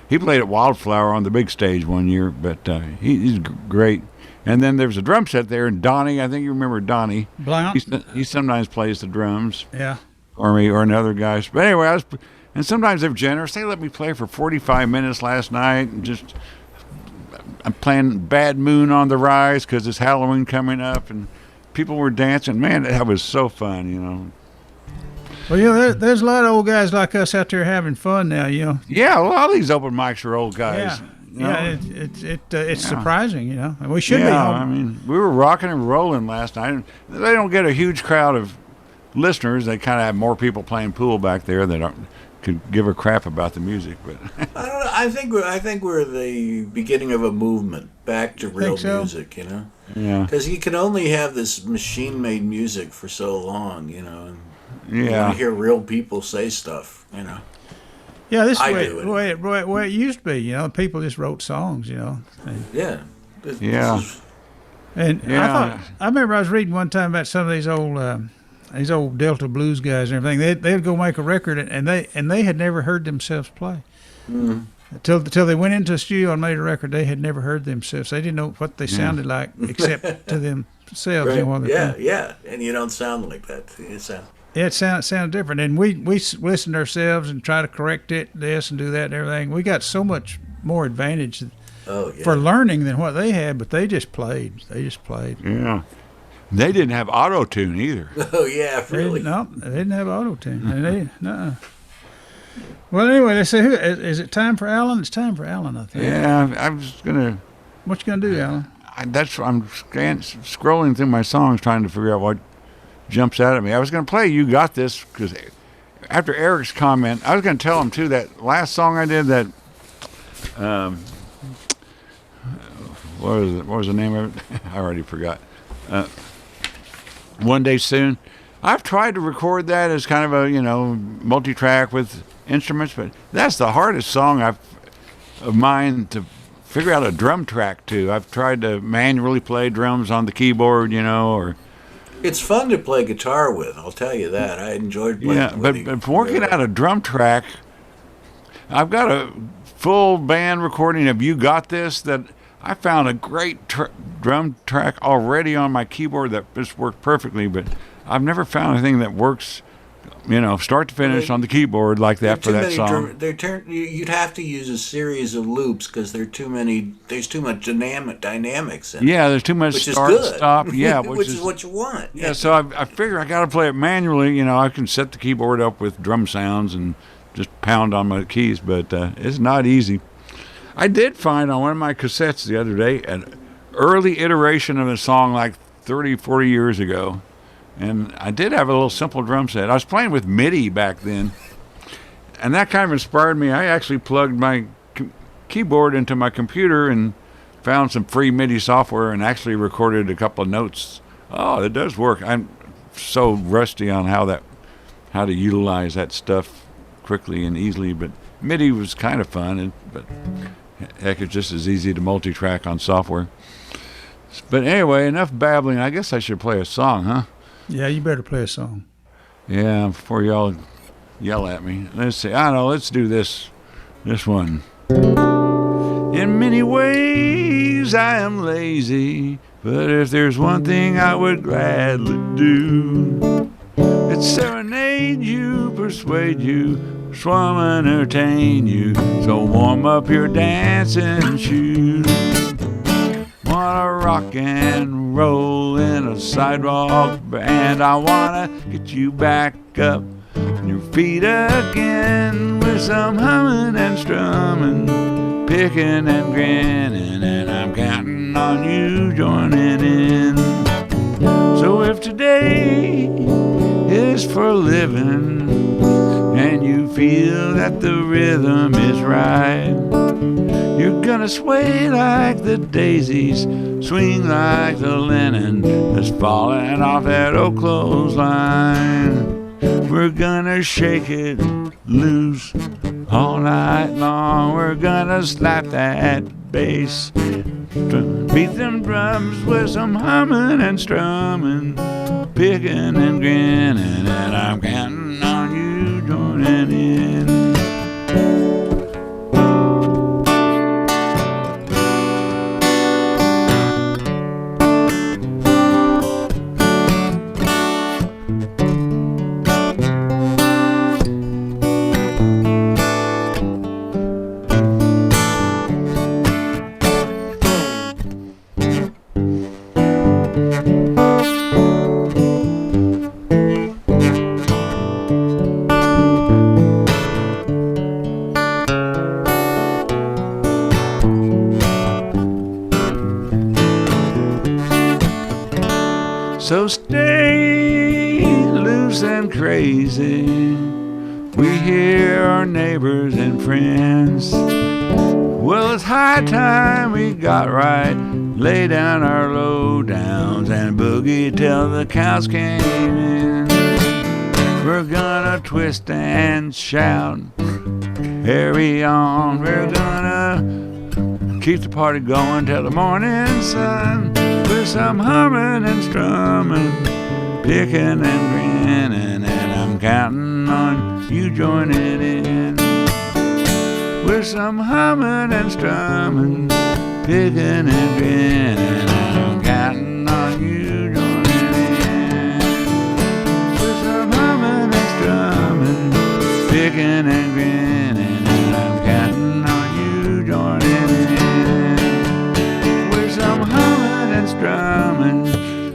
he played at Wildflower on the big stage one year, but he's great. And then there's a drum set there, and Donnie, I think you remember Donnie. Blount? He sometimes plays the drums. Yeah. Or me, or another guy. But anyway, and sometimes they're generous. They let me play for 45 minutes last night, and I'm playing Bad Moon on the Rise because it's Halloween coming up, and people were dancing. Man, that was so fun, Well, there's a lot of old guys like us out there having fun now, Yeah, a lot of these open mics are old guys. Yeah, it's surprising, and we should be Yeah, home. I mean, we were rocking and rolling last night. They don't get a huge crowd of listeners. They kind of have more people playing pool back there that could give a crap about the music. But I don't know. I think we're the beginning of a movement back to real so? music. yeah, Because you can only have this machine-made music for so long. And you want yeah, to hear real people say stuff. Yeah, this I is do the way it used to be. People just wrote songs, And, Yeah. This Yeah. is- I remember I was reading one time about some of these old Delta blues guys and everything. They'd go make a record, and they had never heard themselves play. Until they went into a studio and made a record, they had never heard themselves. They didn't know what they sounded like except to themselves. Right. Yeah. And you don't sound like that. You sound. Yeah, it sounded different, and we listened to ourselves and try to correct this and do that and everything. We got so much more advantage for learning than what they had, but they just played. yeah. They didn't have auto tune either. Oh yeah, really. They didn't have auto tune. Well, anyway, let's see. Is it time for Alan? It's time for Alan, I think. Yeah, I'm just gonna. What you gonna do, Alan? I'm scrolling through my songs trying to figure out what jumps out at me. I was going to play "You Got This" because after Eric's comment, I was going to tell him too that last song I did that. What was the name of it? I already forgot. One Day Soon. I've tried to record that as kind of a multi-track with instruments, but that's the hardest song of mine to figure out a drum track to. I've tried to manually play drums on the keyboard, or. It's fun to play guitar with. I'll tell you that. I enjoyed playing. Yeah, but working out a drum track, I've got a full band recording of "You Got This" that I found a great drum track already on my keyboard that just worked perfectly. But I've never found anything that works start to finish on the keyboard like that for that song. You'd have to use a series of loops because there's too much dynamics in it. Yeah, there's too much which start, is good. stop. Yeah, which is what you want. Yeah, so I figure I got to play it manually. I can set the keyboard up with drum sounds and just pound on my keys, but it's not easy. I did find on one of my cassettes the other day an early iteration of a song like 30, 40 years ago. And I did have a little simple drum set. I was playing with MIDI back then. And that kind of inspired me. I actually plugged my keyboard into my computer and found some free MIDI software and actually recorded a couple of notes. Oh, it does work. I'm so rusty on how to utilize that stuff quickly and easily. But MIDI was kind of fun. But heck, it's just as easy to multi-track on software. But anyway, enough babbling. I guess I should play a song, huh? Yeah, you better play a song. Yeah, before y'all yell at me. Let's see. I don't know. Let's do this one. In many ways, I am lazy, but if there's one thing I would gladly do, it's serenade you, persuade you, swum and entertain you. So warm up your dancing shoes. Wanna rock and roll in a sidewalk band. I wanna get you back up on your feet again with some humming and strumming, picking and grinning, and I'm counting on you joining in. So if today is for living and you feel that the rhythm is right, you're gonna sway like the daisies, swing like the linen that's falling off that old clothesline. We're gonna shake it loose all night long. We're gonna slap that bass, beat them drums with some humming and strumming, picking and grinning, and I'm counting on you joining in. So stay loose and crazy. We hear our neighbors and friends. Well, it's high time we got right. Lay down our low downs and boogie till the cows came in. We're gonna twist and shout, carry on. We're gonna keep the party going till the morning sun. With some humming and strumming, picking and grinning, and I'm counting on you joining in. With some humming and strumming, picking and grinning, and I'm counting on you joining in. With some humming and strumming, picking and grinning, and I'm counting on you joining in. With some humming and strumming,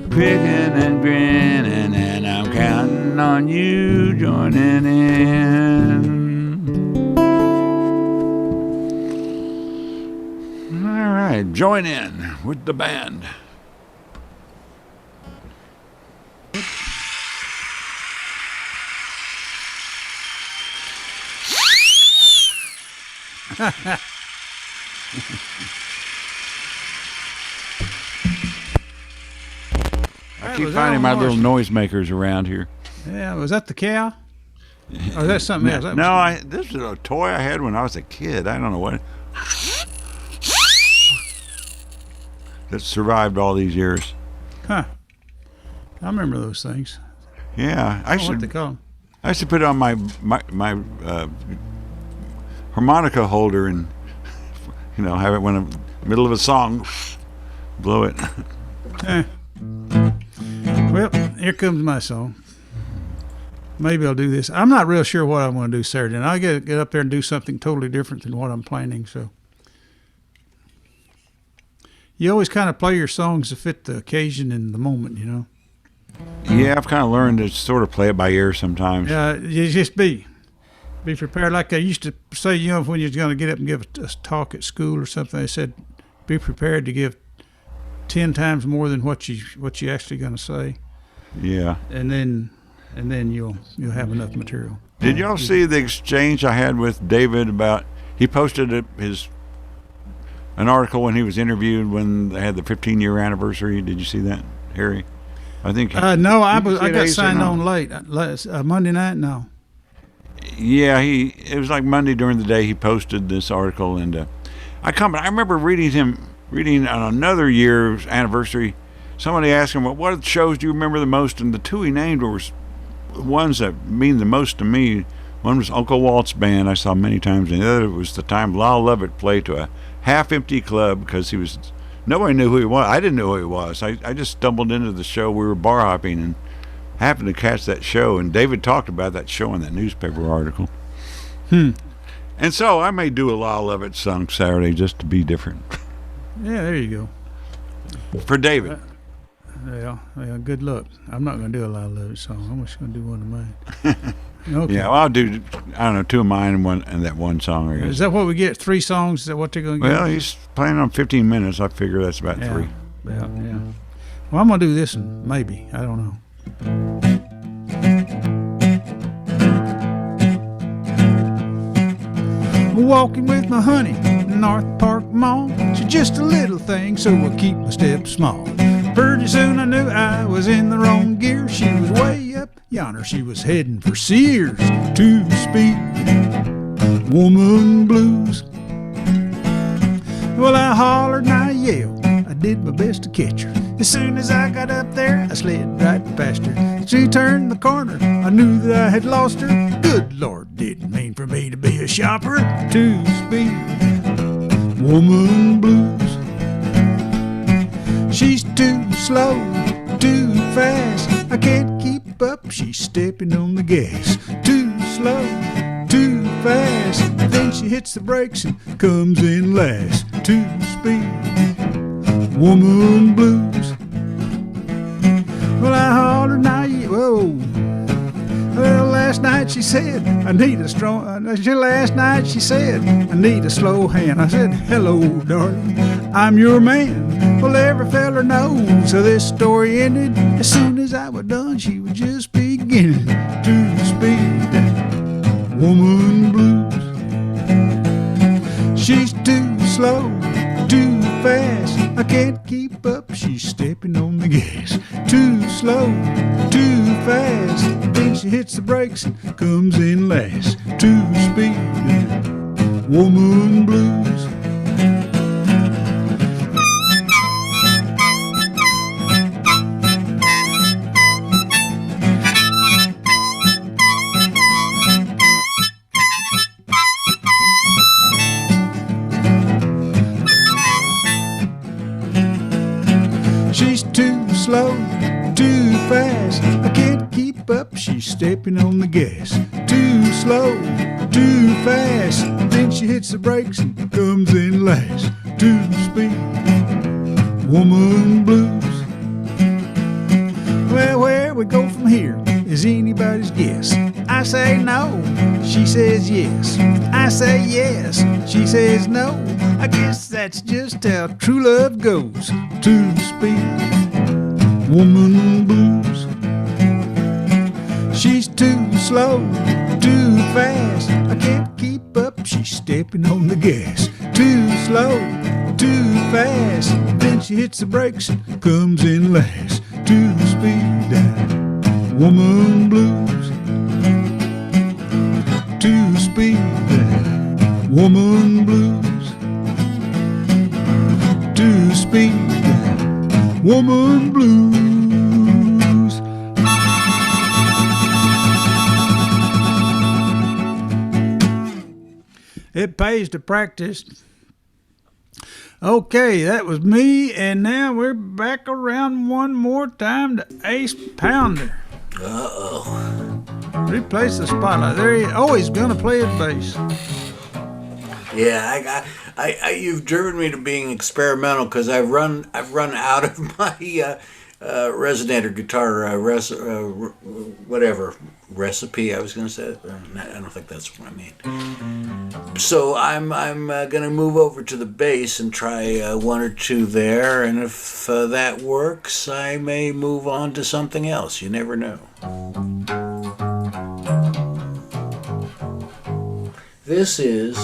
picking and grinning, and I'm counting on you joining in. All right, join in with the band. I keep finding my little noisemakers around here. Yeah, was that the cow? Or is that something else? No, this is a toy I had when I was a kid. I don't know what. That survived all these years. Huh. I remember those things. Yeah, I don't know what they call them. I used to put it on my harmonica holder and have it when I'm in the middle of a song, blow it. Well, here comes my song. maybe I'll do this. I'm not real sure what I'm going to do Saturday. And I'll get up there and do something totally different than what I'm planning. So you always kind of play your songs to fit the occasion and the moment, you know. Yeah, I've kind of learned to sort of play it by ear sometimes. Yeah, you just be prepared. Like I used to say, you know, when you're going to get up and give a talk at school or something, they said, be prepared to give 10 times more than what you actually going to say. Yeah. And then you'll have enough material. Did y'all see the exchange I had with David about? He posted an article when he was interviewed when they had the 15-year anniversary. Did you see that, Harry? I think. No, I got Ace signed no? on late. Monday night, no. Yeah, it was like Monday during the day he posted this article, and I remember reading on another year's anniversary. Somebody asked him, well, what shows do you remember the most? And the two he named were ones that mean the most to me. One was Uncle Walt's band I saw many times, and the other was the time Lyle Lovett played to a half-empty club because nobody knew who he was. I didn't know who he was. I just stumbled into the show. We were bar hopping and happened to catch that show, and David talked about that show in that newspaper article. And so I may do a Lyle Lovett song Saturday just to be different. Yeah, there you go. For David. Yeah, good luck. I'm not going to do a lot of Lovett song. I'm just going to do one of mine. Okay. Yeah, well, I'll do, I don't know, two of mine and that one song. I guess. Is that what we get? 3 songs? Is that what they're going to get? Well, he's planning on 15 minutes. I figure that's about 3. Yeah. Well, I'm going to do this one, maybe. I don't know. Walking with my honey, North Park Mall. She's just a little thing, so we'll keep my steps small. Pretty soon I knew I was in the wrong gear. She was way up yonder, she was heading for Sears. 2-speed woman blues. Well, I hollered and I yelled, I did my best to catch her. As soon as I got up there, I slid right past her. She turned the corner, I knew that I had lost her. Good Lord, didn't mean for me to be a shopper. 2-speed woman blues. She's too slow, too fast, I can't keep up, she's stepping on the gas. Too slow, too fast, then she hits the brakes and comes in last. 2-speed woman blues. Well, I hollered, now you, whoa. Well, last night she said, I need a slow hand. I said, hello, darling, I'm your man. Well, every feller knows how this story ended. As soon as I was done, she was just beginning. 2-speed woman blues. She's too slow, too fast, I can't keep up, she's stepping on the gas. Too slow, too fast, then she hits the brakes and comes in last. 2-speed woman blues. She's too slow, too fast, I can't keep up, she's stepping on the gas. Too slow, too fast, then she hits the brakes and comes in last. 2-speed woman blues. Well, where we go from here is anybody's guess. I say no, she says yes. I say yes, she says no. I guess that's just how true love goes. 2-speed woman blues. She's too slow, too fast, I can't keep up, she's stepping on the gas. Too slow, too fast, then she hits the brakes and comes in last. 2-speed woman blues. 2-speed woman blues. 2-speed woman blues. It pays to practice. Okay, that was me, and now we're back around one more time to Ace Pounder. Uh-oh. Replace the spotlight. They're always gonna play his bass. Yeah, you've driven me to being experimental because I've run out of my resonator guitar whatever recipe I was going to say. I don't think that's what I mean. So I'm going to move over to the bass and try one or two there, and if that works, I may move on to something else. You never know. This is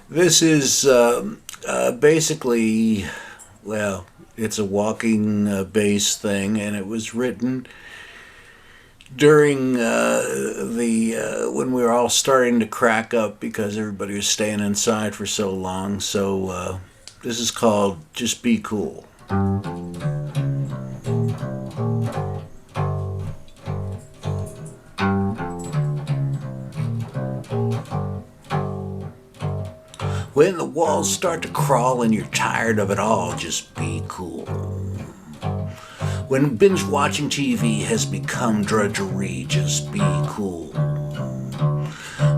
This is basically, well, it's a walking bass thing, and it was written during when we were all starting to crack up because everybody was staying inside for so long. So this is called Just Be Cool. When the walls start to crawl and you're tired of it all, just be cool. When binge watching TV has become drudgery, just be cool.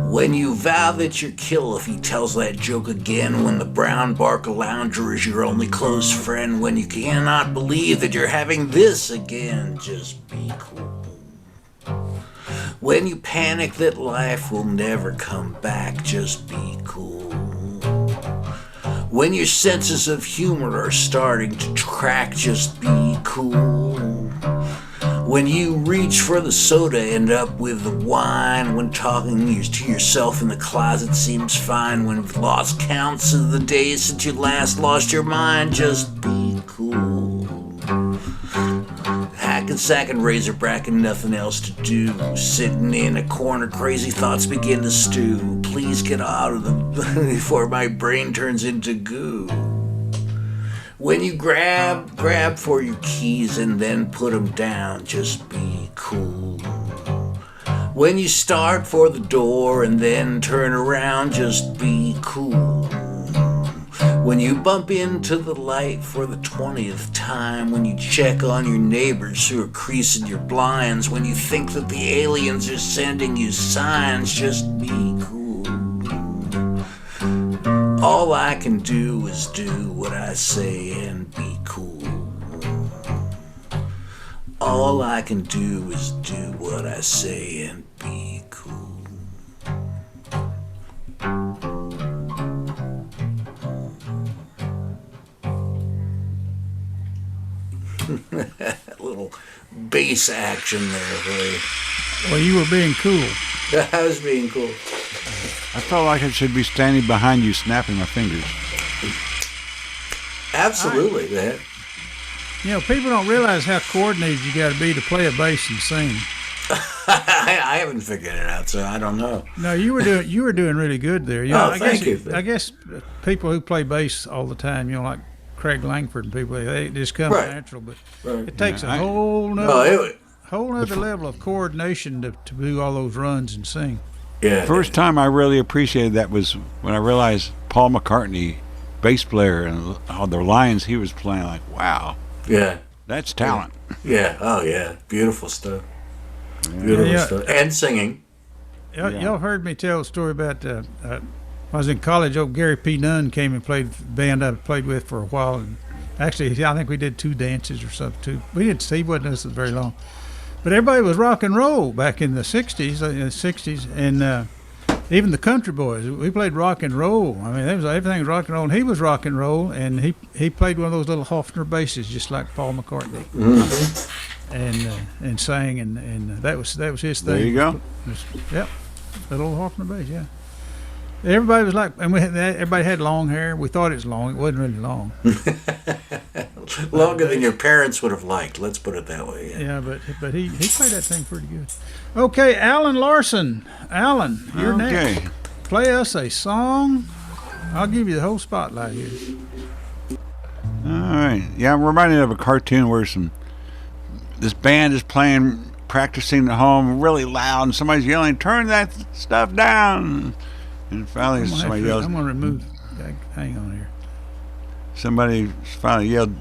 When you vow that you'll kill if he tells that joke again, when the brown barker lounger is your only close friend, when you cannot believe that you're having this again, just be cool. When you panic that life will never come back, just be cool. When your senses of humor are starting to crack, just be cool. When you reach for the soda, end up with the wine. When talking to yourself in the closet seems fine. When you've lost counts of the days since you last lost your mind, just be cool. Hack and razorback and nothing else to do. Sitting in a corner, crazy thoughts begin to stew. Please get out of the before my brain turns into goo. When you grab for your keys and then put them down, just be cool. When you start for the door and then turn around, just be cool. When you bump into the light for the 20th time, when you check on your neighbors who are creasing your blinds, when you think that the aliens are sending you signs, just be cool. All I can do is do what I say and be cool. All I can do is do what I say and be cool. Little bass action there for you. Well, you were being cool. I was being cool. I felt like I should be standing behind you snapping my fingers. Absolutely, man. You know, people don't realize how coordinated you got to be to play a bass and sing. I haven't figured it out, so I don't know. No, you were doing really good there. You know, thank you. I guess people who play bass all the time, you know, like Craig Langford and people, they just come natural, but it takes a whole nother level of coordination to do all those runs and sing. Yeah. First time I really appreciated that was when I realized Paul McCartney, bass player, and all the lines he was playing. Like, wow. Yeah. That's talent. Yeah. Oh, yeah. Beautiful stuff. Beautiful stuff. And singing. Y'all heard me tell a story about I was in college. Gary P. Nunn came and played the band I played with for a while. And actually, I think we did 2 dances or something, too. He wasn't with us very long. But everybody was rock and roll back in the 60s, and even the country boys. We played rock and roll. I mean, everything was rock and roll, and he was rock and roll, and he played one of those little Hofner basses just like Paul McCartney, and sang, and that was his thing. There you go. Yep, little Hofner bass, yeah. Everybody was like, and everybody had long hair. We thought it was long. It wasn't really long. Longer than your parents would have liked. Let's put it that way. Yeah, but he played that thing pretty good. Okay, Alan Larson. Alan, you're next. Play us a song. I'll give you the whole spotlight here. All right. Yeah, I'm reminded of a cartoon where this band is practicing at home really loud, and somebody's yelling, "Turn that stuff down!" And finally, somebody yells, I'm gonna remove. Hang on here. somebody finally yelled.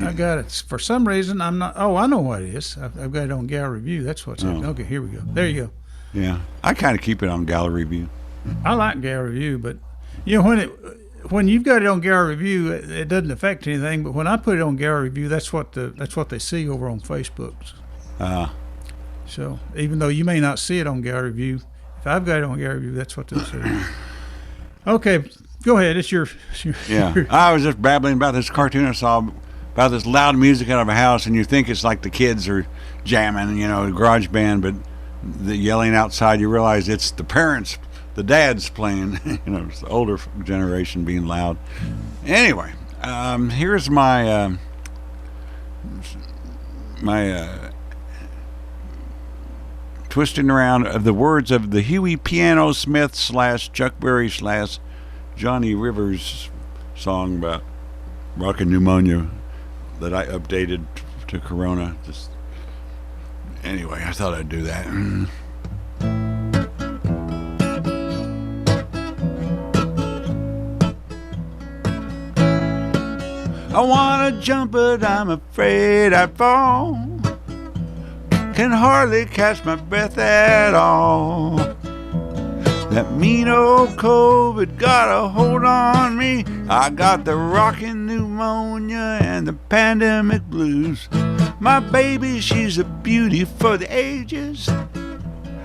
I got it. For some reason, I'm not. Oh, I know what it is. I've got it on Gallery View. That's what's happening. Okay, here we go. There you go. Yeah, I kind of keep it on Gallery View. I like Gallery View, but when you've got it on Gallery View, it doesn't affect anything. But when I put it on Gallery View, that's what they see over on Facebook. So even though you may not see it on Gallery View, if I've got it on Gallery View, that's what they'll see. Okay, go ahead. It's your Yeah, I was just babbling about this cartoon I saw about this loud music out of a house, and you think it's like the kids are jamming, a garage band, but the yelling outside, you realize it's the parents, the dads playing, it's the older generation being loud. Anyway, here's my twisting around of the words of the Huey Piano Smith / Chuck Berry / Johnny Rivers song about rockin' pneumonia that I updated to Corona. Anyway, I thought I'd do that. I wanna jump, but I'm afraid I'd fall. Can hardly catch my breath at all. That mean old COVID got a hold on me. I got the rockin' pneumonia and the pandemic blues. My baby, she's a beauty for the ages.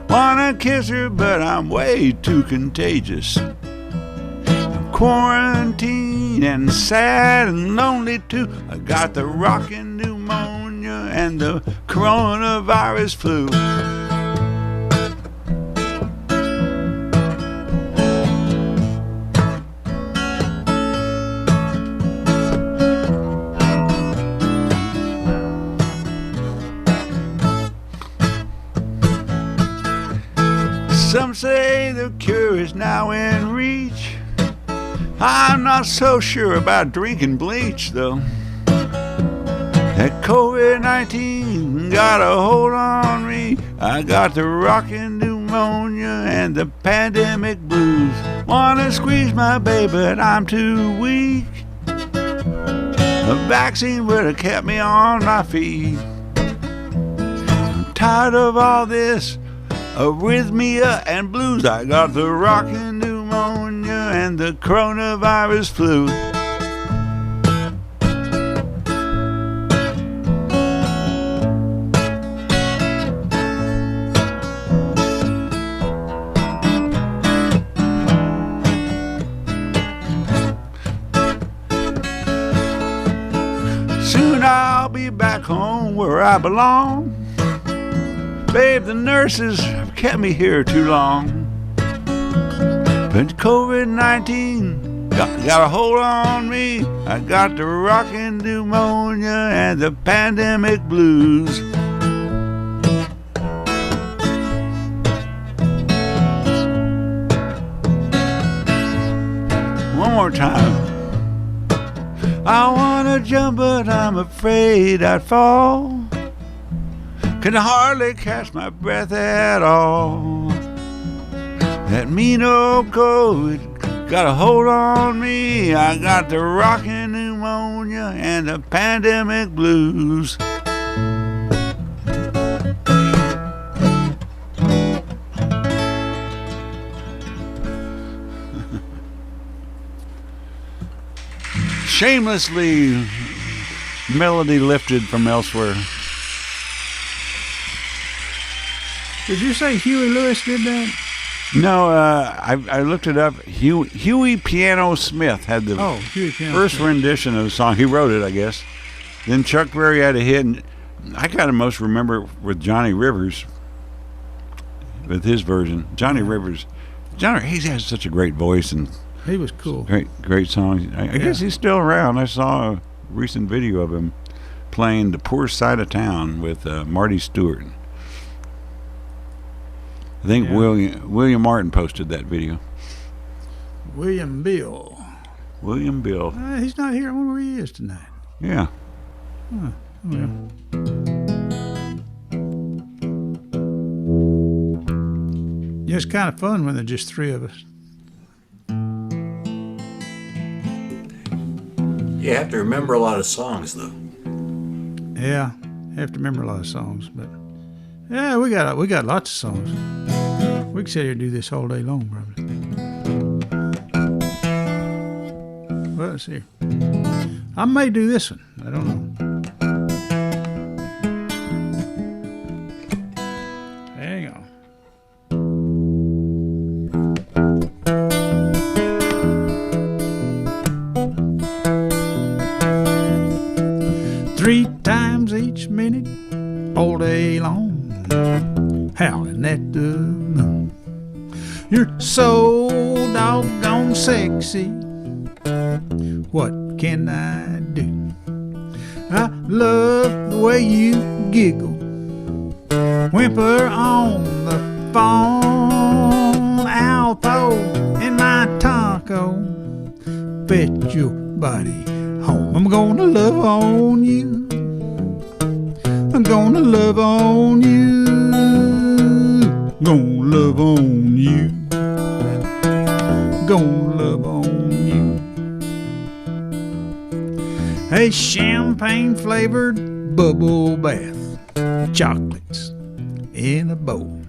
Wanna kiss her, but I'm way too contagious. I'm quarantined and sad and lonely too. I got the rockin' pneumonia and the coronavirus flu. Some say the cure is now in reach. I'm not so sure about drinking bleach, though. That COVID-19 got a hold on me. I got the rockin' pneumonia and the pandemic blues. Wanna squeeze my baby, but I'm too weak. A vaccine would have kept me on my feet. I'm tired of all this arrhythmia and blues. I got the rockin' pneumonia and the coronavirus flu. Soon I'll be back home where I belong. Babe, the nurses have kept me here too long. But COVID-19 got a hold on me. I got the rockin' pneumonia and the pandemic blues. One more time. I wanna jump, but I'm afraid I'd fall. Can hardly catch my breath at all. That mean old COVID got a hold on me. I got the rockin' pneumonia and the pandemic blues. Shamelessly melody lifted from elsewhere. Did you say Huey Lewis did that? No, I looked it up. Huey Piano Smith had the Huey Piano first Smith. rendition of the song. He wrote it, I guess. Then Chuck Berry had a hit, and I kind of most remember with Johnny Rivers, with his version. Johnny Rivers, he has such a great voice and He was cool. great songs. I guess he's still around. I saw a recent video of him playing "The Poor Side of Town" with Marty Stewart. I think William Martin posted that video. William Bill. William Bill. He's not here. I wonder where he is tonight. Yeah. Huh. Well. Yeah, it's kind of fun when there's just three of us. You have to remember a lot of songs, though. Yeah, have to remember a lot of songs, but yeah, we got lots of songs. We could sit here and do this all day long, probably. Well, let's see. I may do this one. I don't know. Hang on. Three times each minute, all day long, howling at the moon. You're so doggone sexy. What can I do? I love the way you giggle, whimper on the phone, alto in my taco, fetch your body home. I'm gonna love on you. I'm gonna love on you. Gonna love on you. Gonna love on you. A champagne flavored bubble bath, chocolates in a bowl.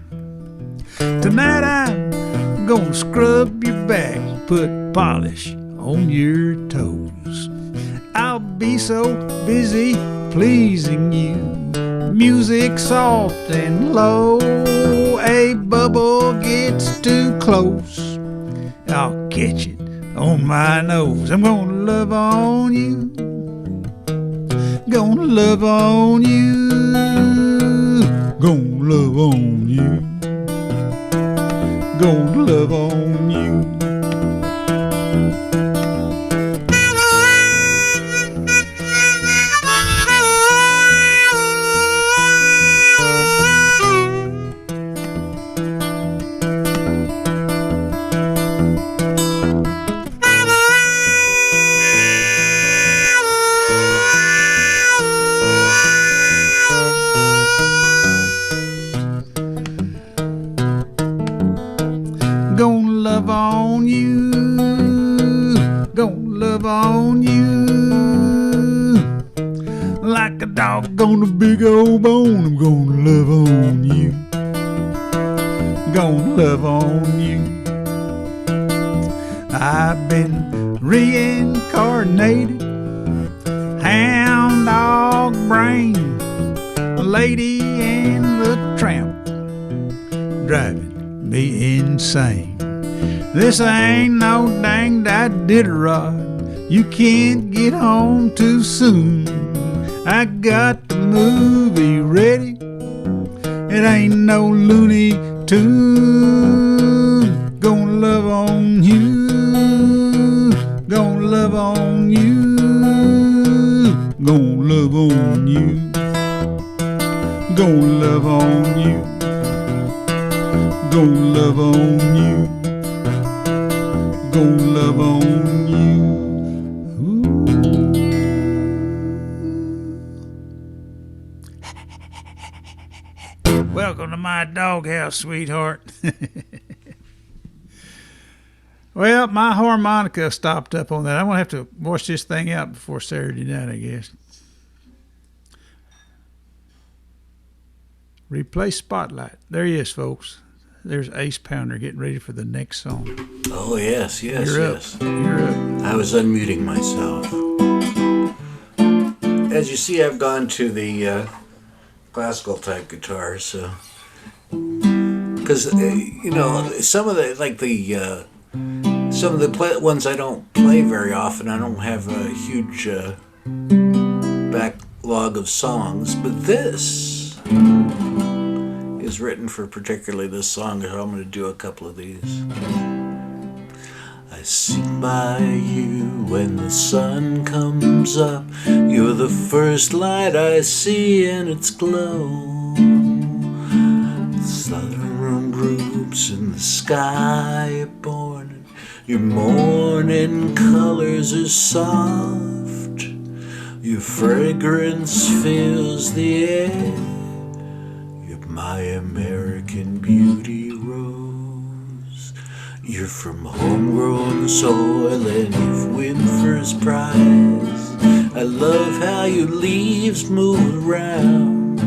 Tonight I'm gonna scrub your back, put polish on your toes. I'll be so busy pleasing you. Music soft and low. A bubble gets too close, I'll catch it on my nose. I'm gonna love on you. Gonna love on you. Gonna love on you. Gonna love on you. On you like a dog on a big old bone. I'm gonna love on you. Gonna love on you. I've been reincarnated, hound dog brain, lady and the tramp, driving me insane. This ain't no dang Iditarod. You can't get home too soon. I got the movie ready. It ain't no Looney Tune. Gonna love on you. Gonna love on you. Gonna love on you. Gonna love on you. Gonna love on you. Gonna love on you. Welcome to my doghouse, sweetheart. Well, my harmonica stopped up on that. I'm going to have to wash this thing out before Saturday night, I guess. Replace Spotlight. There he is, folks. There's Ace Pounder getting ready for the next song. Oh, yes. You're yes. Up. You're up. I was unmuting myself. As you see, I've gone to the classical type guitar, so because some of the ones I don't play very often. I don't have a huge backlog of songs, but this is written for particularly this song, so I'm going to do a couple of these. I sit by you when the sun comes up. You're the first light I see in its glow. Southern groups in the sky are born. Your morning colors are soft. Your fragrance fills the air. You're my American beauty rose. You're from homegrown soil and you've win first prize. I love how your leaves move around.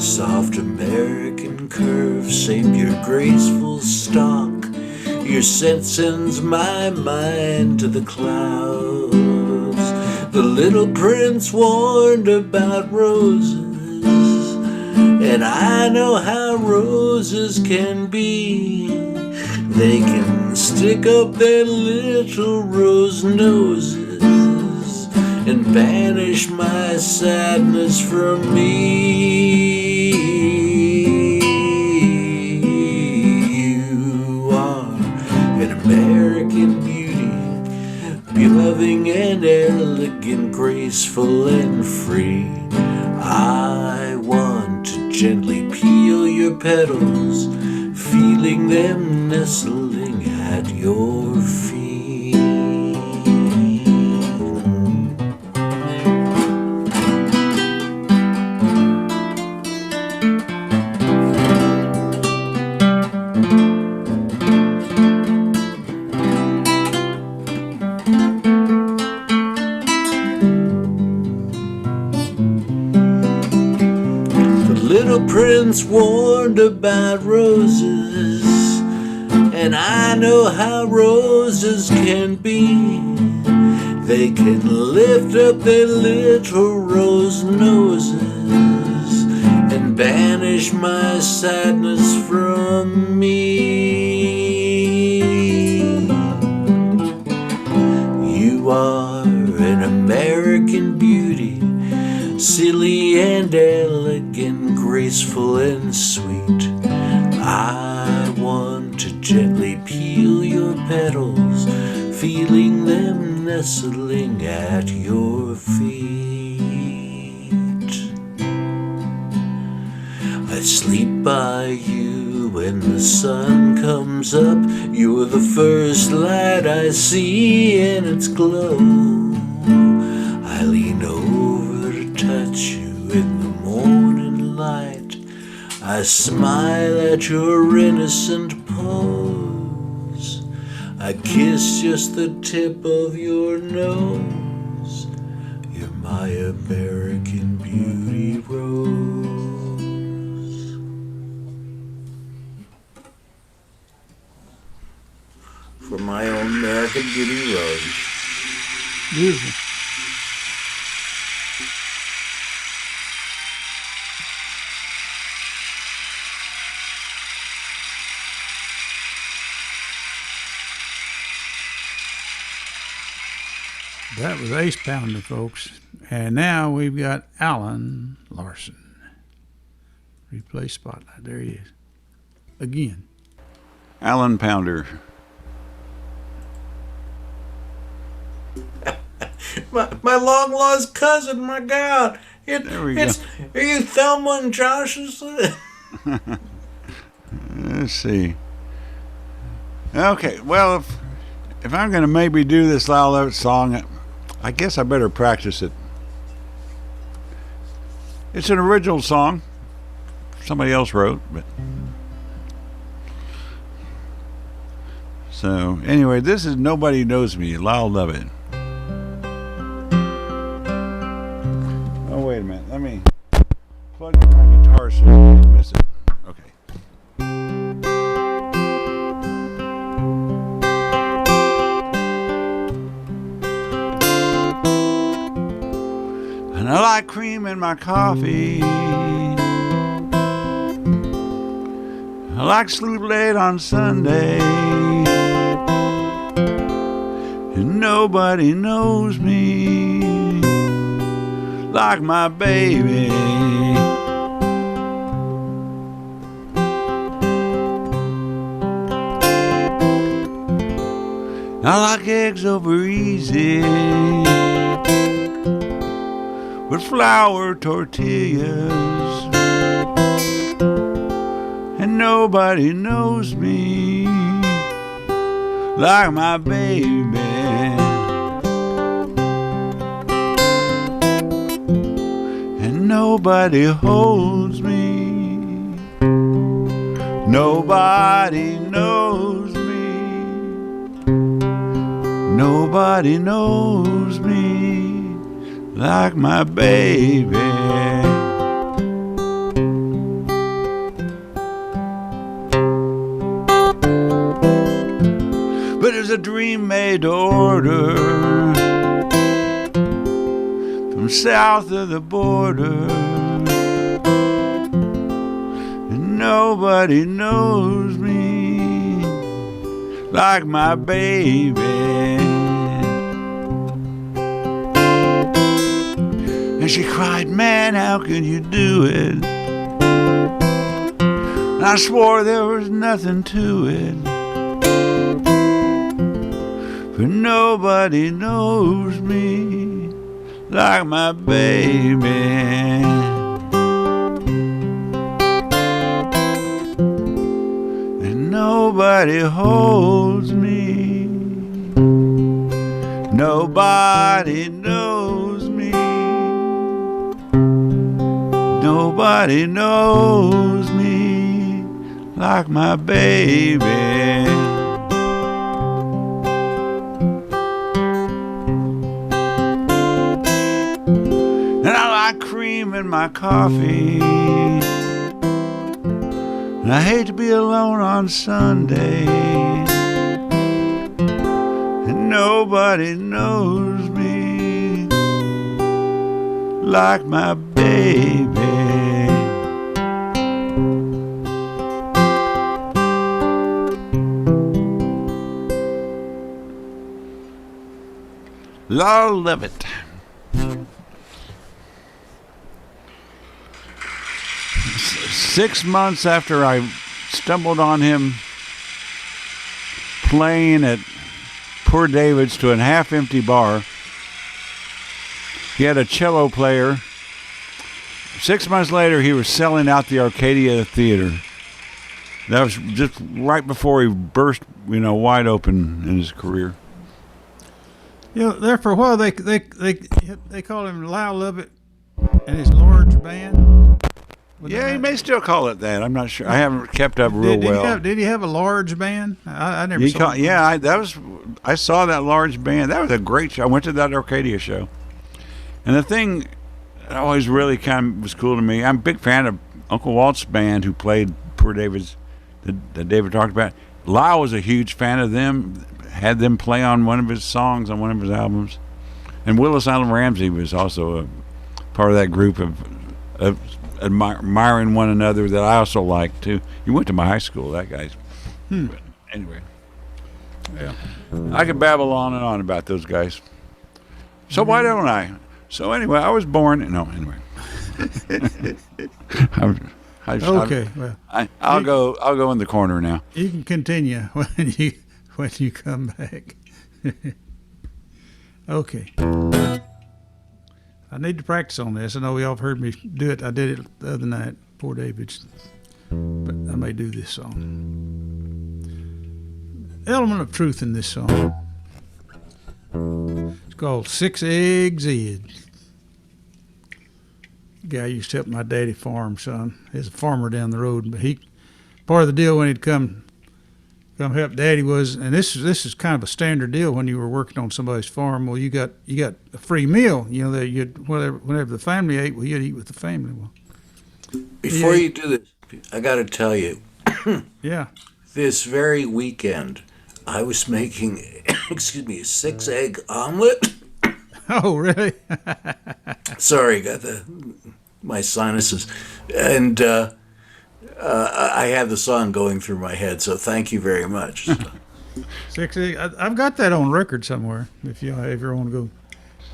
Soft American curves shape your graceful stalk. Your scent sends my mind to the clouds. The little prince warned about roses, and I know how roses can be. They can stick up their little rose noses and banish my sadness from me. You are an American beauty, loving and elegant, graceful and free. I want to gently peel your petals, feeling them nestling at your feet. Little prince warned about roses, and I know how roses can be. They can lift up their little rose noses and banish my sadness from me. You are an American beauty, silly and elegant, graceful and sweet. I want to gently peel your petals, feeling them nestling at your feet. I sleep by you when the sun comes up. You're the first light I see in its glow. I lean over to touch you in the morning light. I smile at your innocent pose. I kiss just the tip of your nose. You're my American beauty rose. For my own American beauty rose. Beautiful. That was Ace Pounder, folks. And now we've got Alan Larson. Replay Spotlight. There he is. Again. Alan Pounder. My long lost cousin, my God. There we go. Are you Thelma and Josh's? Let's see. Okay, well, if I'm going to maybe do this Lyle Lovett song, I guess I better practice it. It's an original song. Somebody else wrote, but... So, anyway, this is Nobody Knows Me, Lyle Lovett. Oh, wait a minute. Let me plug in my guitar so you don't miss it. Okay. And I like cream in my coffee. I like sleep late on Sunday. And nobody knows me like my baby. I like eggs over easy with flour tortillas, and nobody knows me like my baby. And nobody holds me, nobody knows me, nobody knows me like my baby. But it was a dream made to order from south of the border. And nobody knows me like my baby. And she cried, man, how can you do it? And I swore there was nothing to it. But nobody knows me like my baby. And nobody holds me. Nobody knows me. Nobody knows me like my baby. And I like cream in my coffee. And I hate to be alone on Sunday. And nobody knows me like my baby. Lord love it. 6 months after I stumbled on him playing at Poor David's to a half-empty bar, he had a cello player. 6 months later, he was selling out the Arcadia Theater. That was just right before he burst, wide open in his career. There for a while they call him Lyle Lovett and his large band. Yeah, he may still call it that. I'm not sure. I haven't kept up real well. Did he have a large band? I never saw. I saw that large band. That was a great show. I went to that Arcadia show, and the thing that always really kind of was cool to me. I'm a big fan of Uncle Walt's band, who played Poor David's that David talked about. Lyle was a huge fan of them. Had them play on one of his songs on one of his albums, and Willis Allen Ramsey was also a part of that group of admiring one another that I also liked too. He went to my high school, that guy's. But anyway, yeah, I could babble on and on about those guys. So why don't I? So anyway, I was born. No, anyway. Okay, well, I'll go in the corner now. You can continue when you come back. Okay. I need to practice on this. I know y'all have heard me do it. I did it the other night, Poor David's. But I may do this song. Element of truth in this song. It's called 6 Eggs Ed. Guy used to help my daddy farm, son. He's a farmer down the road, but part of the deal when he'd come help daddy was, and this is kind of a standard deal when you were working on somebody's farm. Well, you got a free meal, that whenever the family ate, well, you'd eat with the family. Well, before you do this, I got to tell you, yeah, this very weekend I was making, a 6-egg omelet. Oh, really? Sorry, got my sinuses, and I had the song going through my head, so thank you very much. 6 egg. I've got that on record somewhere. If you ever want to go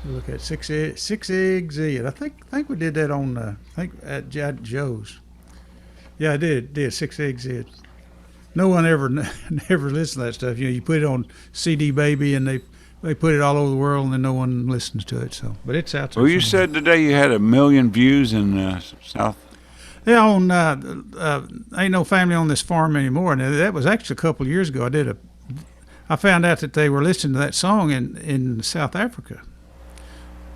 look at 6 Eggs Ed. I think we did that on at Joe's. Yeah, I did 6 Eggs Ed. No one ever listened to that stuff. You put it on CD Baby, and they put it all over the world, and then no one listens to it. So, but it's out there. Well, you said today you had 1 million views in South. Yeah, on Ain't No Family on This Farm Anymore. And that was actually a couple of years ago. I found out that they were listening to that song in South Africa.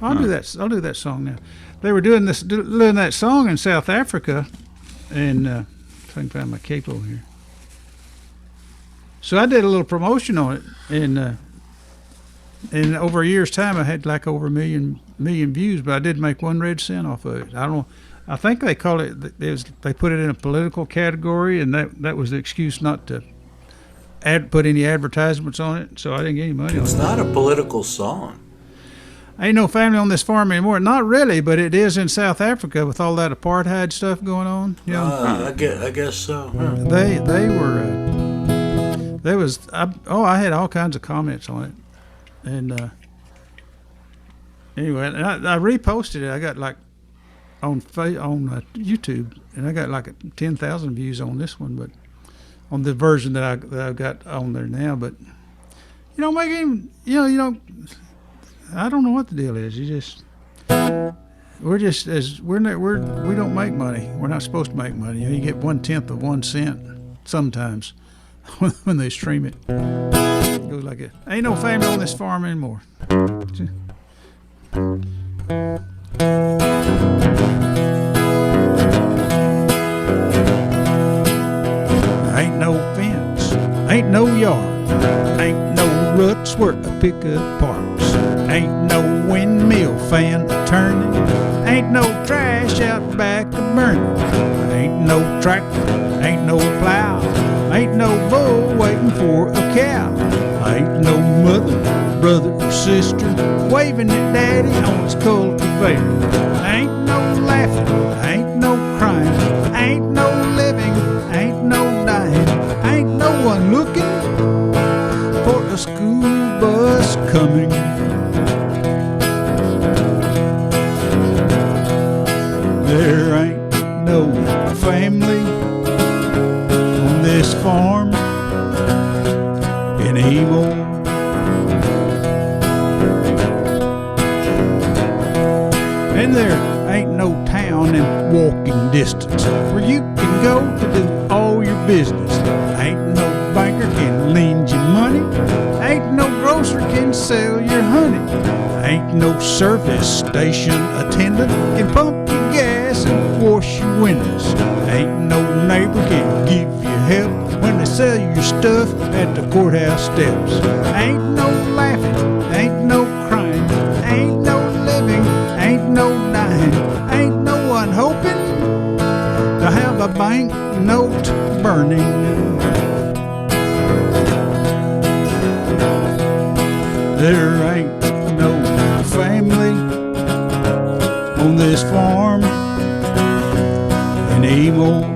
I'll do that song now. They were doing that song in South Africa, and if I can find my capo here. So I did a little promotion on it, and in over a year's time, I had like over a million views, but I didn't make 1 red cent off of it. I don't. I think they call it. They put it in a political category, and that was the excuse not to put any advertisements on it. So I didn't get any money. It's not a political song. Ain't no family on this farm anymore. Not really, but it is in South Africa with all that apartheid stuff going on. You know, I guess so. they were. There was. I had all kinds of comments on it, and anyway, and I reposted it. I got like on YouTube, and I got like 10,000 views on this one, but on the version that I've got on there now. But you don't make any. You don't. I don't know what the deal is. We don't make money. We're not supposed to make money. You get 1/10 of 1 cent sometimes when they stream it. It goes like it. Ain't no family on this farm anymore. Ain't no fence. Ain't no yard. Ain't no ruts where a pickup parks. Ain't no windmill fan turning. Ain't no trash out back of burning. Ain't no tractor. Ain't no plow. Ain't no bull waiting for a cow. Ain't no mother, brother, or sister waving at daddy on his cultivator. Ain't no laughing. Ain't no crying. Ain't no living. Ain't no dying. Ain't no one looking for a school bus coming. There ain't no family on this farm anymore. And there ain't no town in walking distance where you can go to do all your business. Ain't no banker can lend you money. Ain't no grocer can sell your honey. Ain't no service station attendant can pump your gas and wash your windows. Ain't no neighbor can give you help when they sell your stuff at the courthouse steps. Ain't no laughing, ain't no crying, ain't no living, ain't no dying. Ain't no one hoping to have a bank note burning. There ain't no family on this farm anymore.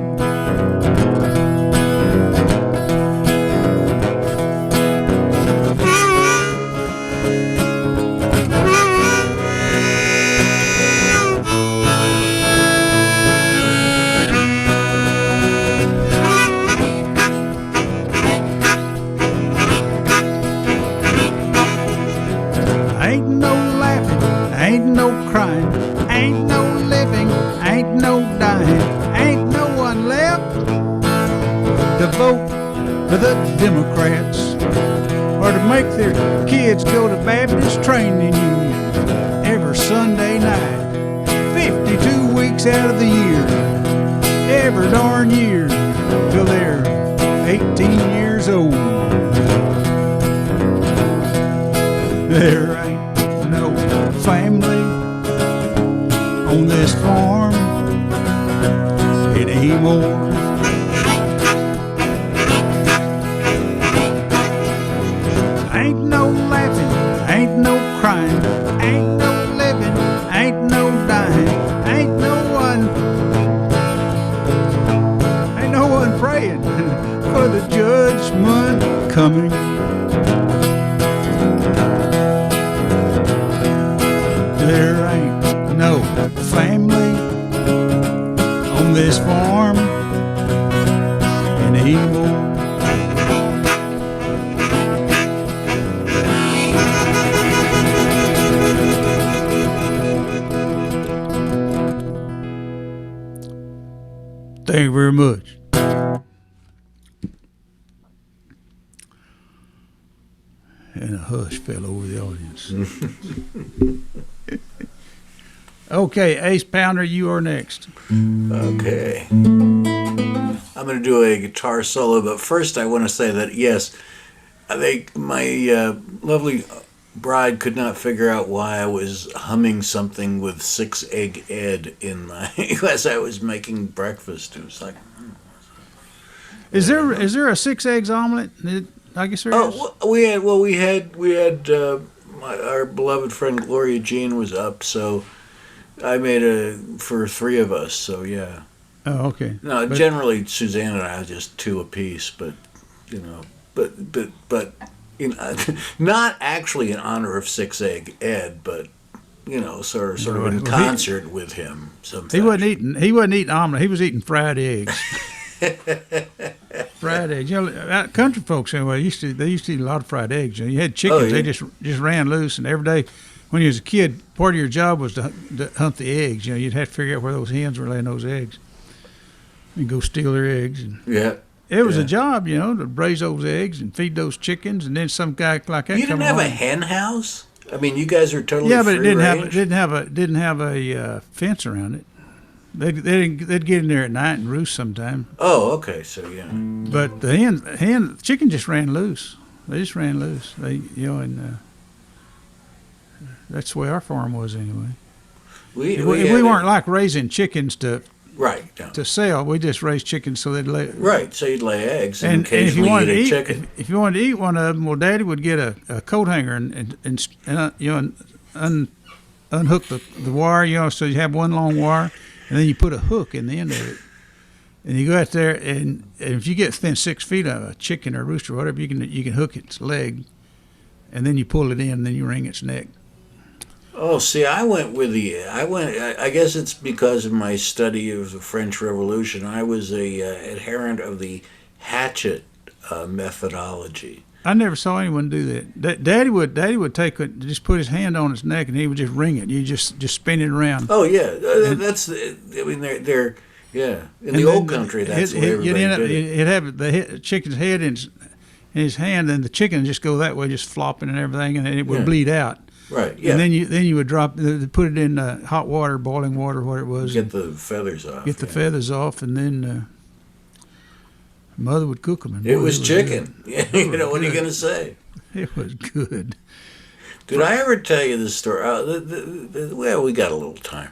Ain't no laughing, ain't no crying, ain't no living, ain't no dying, ain't no one left to vote for the Democrats or to make their kids go to Baptist training union every Sunday night, 52 weeks out of the year, every darn year till they're 18 years old. There ain't no family on this farm anymore. Ain't no laughing, ain't no crying, ain't no living, ain't no dying, ain't no one praying for the judgment coming. There ain't no family on this farm anymore. Thank you very much. And a hush fell over the audience. Okay, Ace Pounder, you are next. Okay. I'm going to do a guitar solo, but first I want to say that, yes, my lovely bride could not figure out why I was humming something with 6-egg Ed in my as I was making breakfast. It was like, Is there a 6 eggs omelet? I guess there is. we had our beloved friend Gloria Jean was up, so I made for 3 of us. So yeah. Oh, okay. No, generally Suzanne and I are just 2 apiece, but not actually in honor of 6-egg Ed, but sort of in concert with him. He wasn't eating omelet. He was eating fried eggs. Fried eggs. Country folks anyway they used to eat a lot of fried eggs. You had chickens. Oh, yeah. They just ran loose, and every day when you was a kid, part of your job was to hunt the eggs. You'd have to figure out where those hens were laying those eggs, and go steal their eggs. And Yeah. it was a job, to raise those eggs and feed those chickens, and then some guy like that. You didn't have a hen house? I mean, you guys are totally but it free range? didn't have a fence around it. They'd get in there at night and roost sometime. Oh, okay. So yeah. But the chicken just ran loose. They just ran loose. And that's the way our farm was anyway. We weren't like raising chickens to sell. We just raised chickens so they'd lay. Right. So you'd lay eggs and And if you occasionally wanted eat to a eat, chicken. if you wanted to eat one of them, well, Daddy would get a coat hanger and unhook the wire, so you have one long wire, and then you put a hook in the end of it, and you go out there, and if you get within 6 feet of a chicken or a rooster or whatever, you can hook its leg, and then you pull it in, and then you wring its neck. Oh, see, I guess it's because of my study of the French Revolution. I was a adherent of the hatchet methodology. I never saw anyone do that. Daddy would take it, just put his hand on its neck, and he would just wring it. You just spin it around. Oh yeah, they're in the old country. That's the way everybody did it. It'd have the chicken's head in his hand, and the chicken would just go that way, just flopping and everything, and then it would bleed out. Right. Yeah. And then you would put it in hot water, boiling water, what it was. Get the feathers off. Get the feathers off, and then Mother would cook them. And it was chicken. What are you going to say? It was good. Did I ever tell you this story? Well, we got a little time.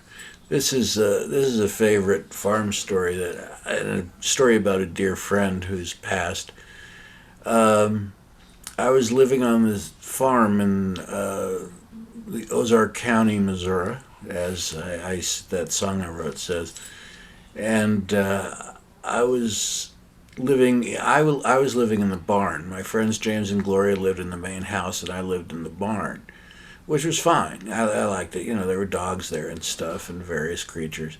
This is a favorite farm story a story about a dear friend who's passed. I was living on this farm in the Ozark County, Missouri, as that song I wrote says, and I was living in the barn. My friends James and Gloria lived in the main house, and I lived in the barn, which was fine. I liked it. There were dogs there and stuff and various creatures.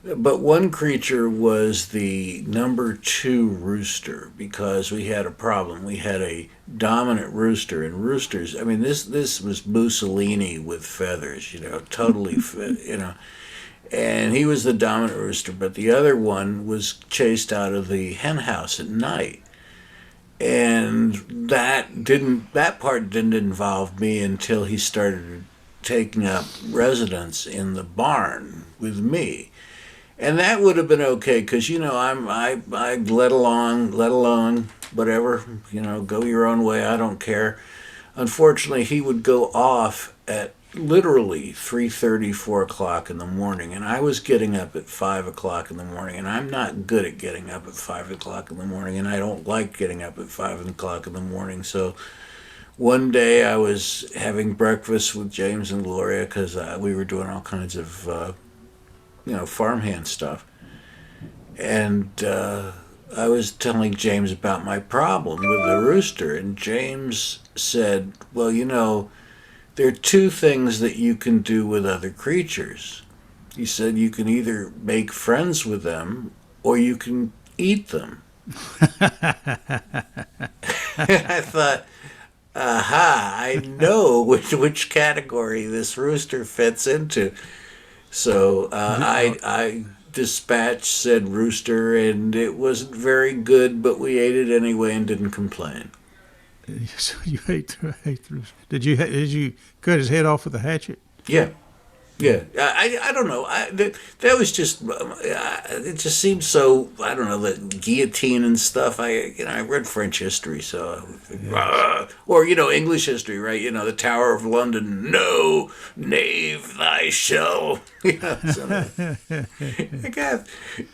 But one creature was the number 2 rooster, because we had a problem. We had a dominant rooster, and roosters, I mean, this was Mussolini with feathers, totally, and he was the dominant rooster, but the other one was chased out of the hen house at night. And that part didn't involve me until he started taking up residence in the barn with me. And that would have been okay, because I let along, whatever, go your own way, I don't care. Unfortunately, he would go off at literally 3:30, 4 o'clock in the morning, and I was getting up at 5 o'clock in the morning, and I'm not good at getting up at 5 o'clock in the morning, and I don't like getting up at 5 o'clock in the morning. So one day I was having breakfast with James and Gloria, because we were doing all kinds of farmhand stuff. And I was telling James about my problem with the rooster, and James said, well, there are 2 things that you can do with other creatures. He said you can either make friends with them or you can eat them. I thought, aha, I know which category this rooster fits into. So I dispatched said rooster, and it wasn't very good, but we ate it anyway and didn't complain. So you ate the rooster. Did you cut his head off with a hatchet? Yeah. Yeah, I don't know. That was just it just seemed so, I don't know, the guillotine and stuff. I read French history, so or English history, right? The Tower of London. No, knave, thy shell. So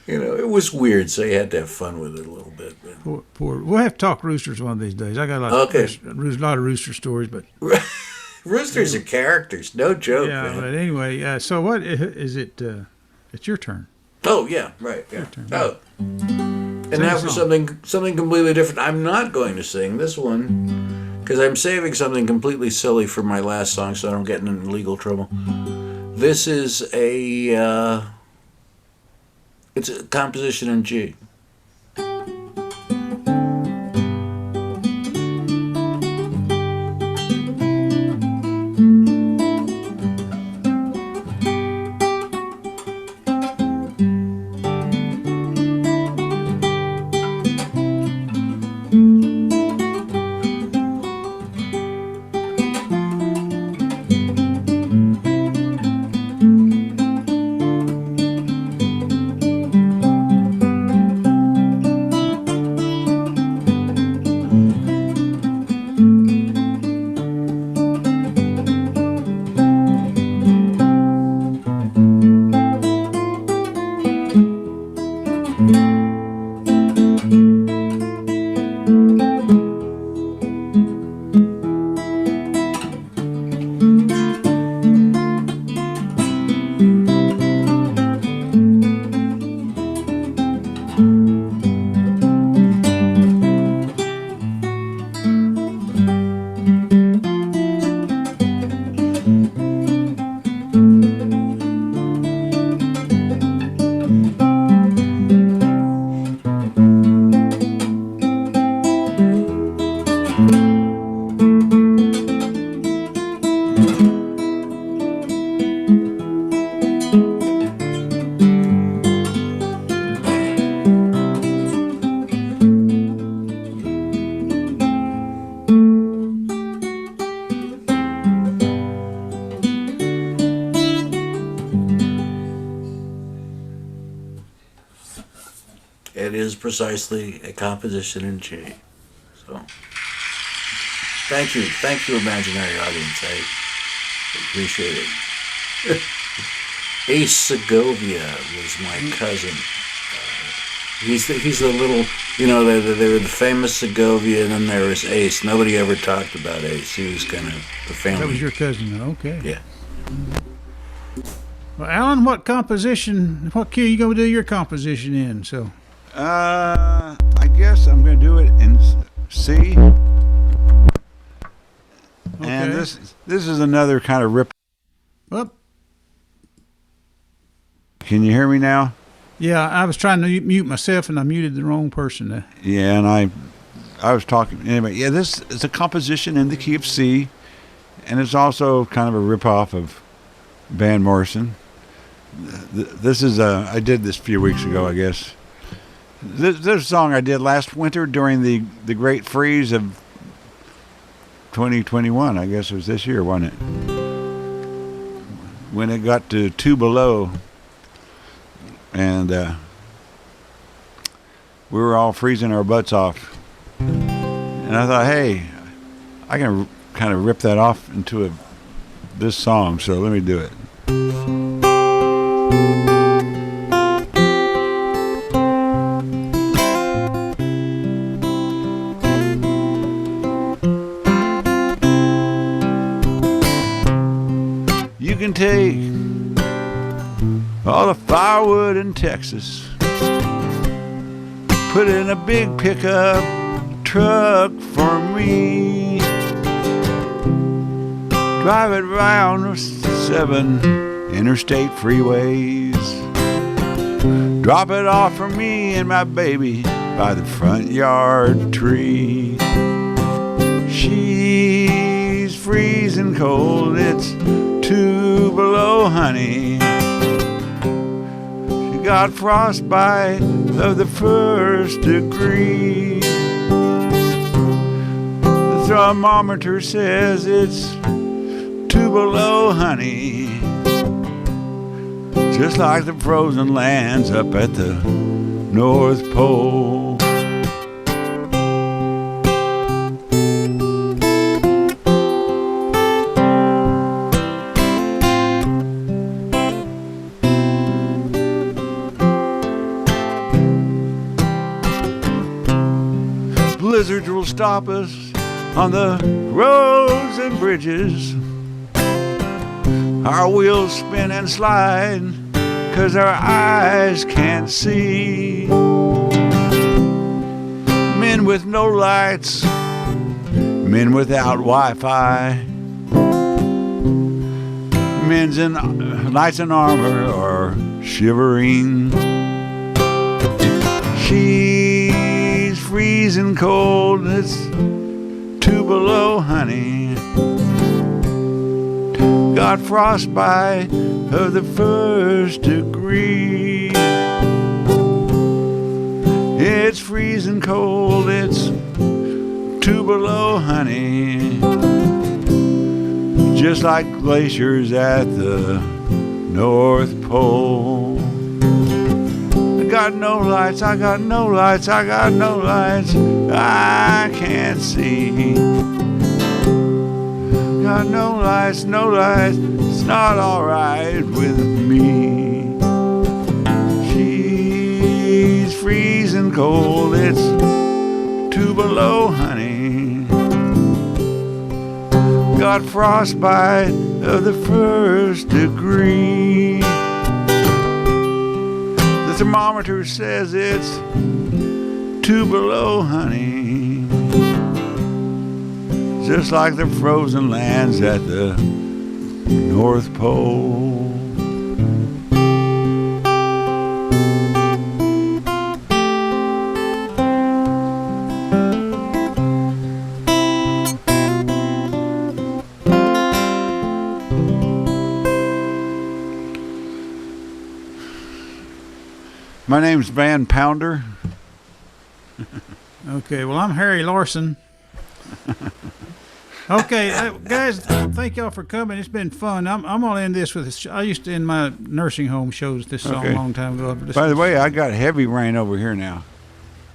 it was weird. So you had to have fun with it a little bit. But. Poor. We'll have to talk roosters one of these days. I got a lot of rooster stories, but. Roosters are characters, no joke. Yeah, man. but anyway, so what is it? It's your turn. Oh yeah, right. Yeah. Turn. Oh, and now for something completely different. I'm not going to sing this one because I'm saving something completely silly for my last song, so I don't get in legal trouble. This is it's a composition in G. It is precisely a composition in G. So, thank you, imaginary audience. I appreciate it. Ace Segovia was my cousin. He's the little, they were the famous Segovia, and then there was Ace. Nobody ever talked about Ace. He was kind of the family. That was your cousin, okay. Yeah. Well, Alan, what key are you going to do your composition in? So. I guess I'm going to do it in C. Okay. And this is another kind of rip. Well, can you hear me now? Yeah, I was trying to mute myself and I muted the wrong person. Yeah, and I was talking anyway. Yeah, this is a composition in the key of C, and it's also kind of a rip-off of Van Morrison. This is I did this a few weeks ago, I guess. This is a song I did last winter during the great freeze of 2021. I guess it was this year, wasn't it? When it got to 2 below, and we were all freezing our butts off. And I thought, hey, I can kind of rip that off into this song, so let me do it. You can take all the firewood in Texas, put it in a big pickup truck for me, drive it round 7 interstate freeways, drop it off for me and my baby by the front yard tree. She's freezing cold, it's 2 below, honey. She got frostbite of the 1st degree. The thermometer says it's 2 below, honey. just like the frozen lands up at the North Pole. Blizzards will stop us on the roads and bridges. Our wheels spin and slide 'cause our eyes can't see. Men with no lights, men without Wi-Fi, men's in knights in armor are shivering. She's freezing cold, it's 2 below, honey. Got frostbite of the 1st degree. It's freezing cold, it's 2 below, honey. Just like glaciers at the North Pole. I got no lights, I got no lights, I got no lights, I can't see. Got no lights, it's not alright with me. She's freezing cold, it's 2 below, honey. Got frostbite of the 1st degree. The thermometer says it's 2 below, honey. Just like the frozen lands at the North Pole. My name's Van Pounder. Okay, well, I'm Harry Larson. Okay, guys, thank y'all for coming. It's been fun. I'm gonna end this with this. I used to end my nursing home shows this song Okay. a long time ago. But By the way, I got heavy rain over here now.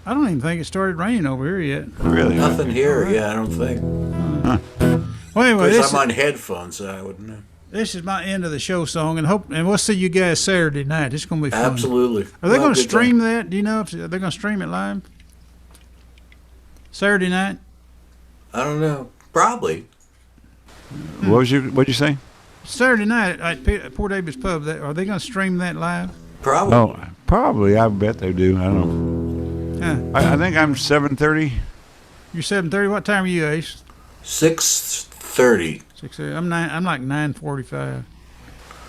I don't even think it started raining over here yet. Really? Nothing here, yeah, I don't think. Well, anyway, Because this, I'm on headphones, so I wouldn't know. this is my end of the show song, and we'll see you guys Saturday night. It's gonna be fun. Absolutely. Are they Well, gonna good stream time. that? Do you know if they're gonna stream it live Saturday night? I don't know. Probably. What'd you say? Saturday night at Port Davis Pub. Are they gonna stream that live? Probably. Oh, probably. I bet they do. I don't know. I think I'm 7:30. You're 7:30. What time are you, Ace? 6:30. 6:30. I'm like 9:45.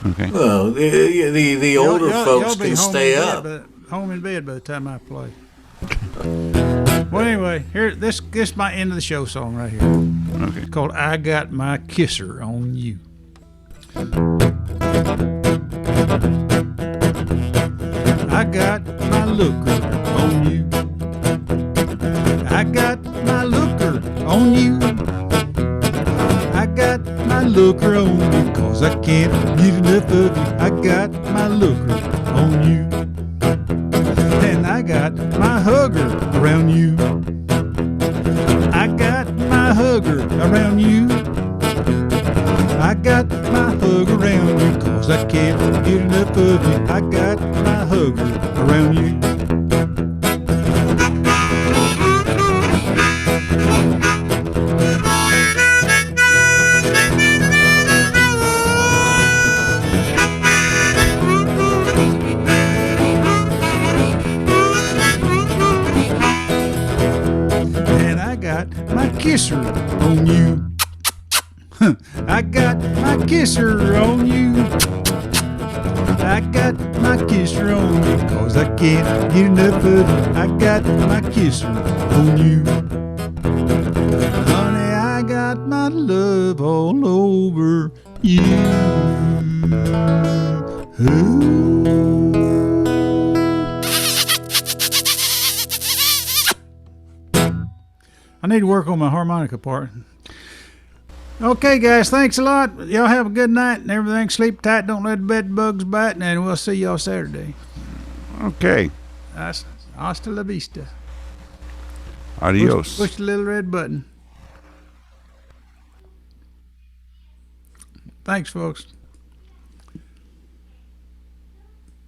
Okay. Well, the older folks y'all be can home stay in bed up. home in bed by the time I play. Well, anyway, this is my end of the show song right here. Okay. It's called "I Got My Kisser on You." I got my looker on you. I got my looker on you. I got my looker on you, 'cause I can't get enough of you. I got my looker on you. And I got my hugger around you. I got my hugger around you. I got my hug around you, 'cause I can't get enough of you. I got my hugger around you. And I got my kisser on you. I got my kisser on you. I got my kisser on you, 'cause I can't get enough of you. I got my kisser on you. Honey, I got my love all over you. Ooh. I need to work on my harmonica part. Okay, guys, thanks a lot. Y'all have a good night and everything. Sleep tight. Don't let the bed bugs bite. And we'll see y'all Saturday. Okay. Hasta la vista. Adios. Push the little red button. Thanks, folks.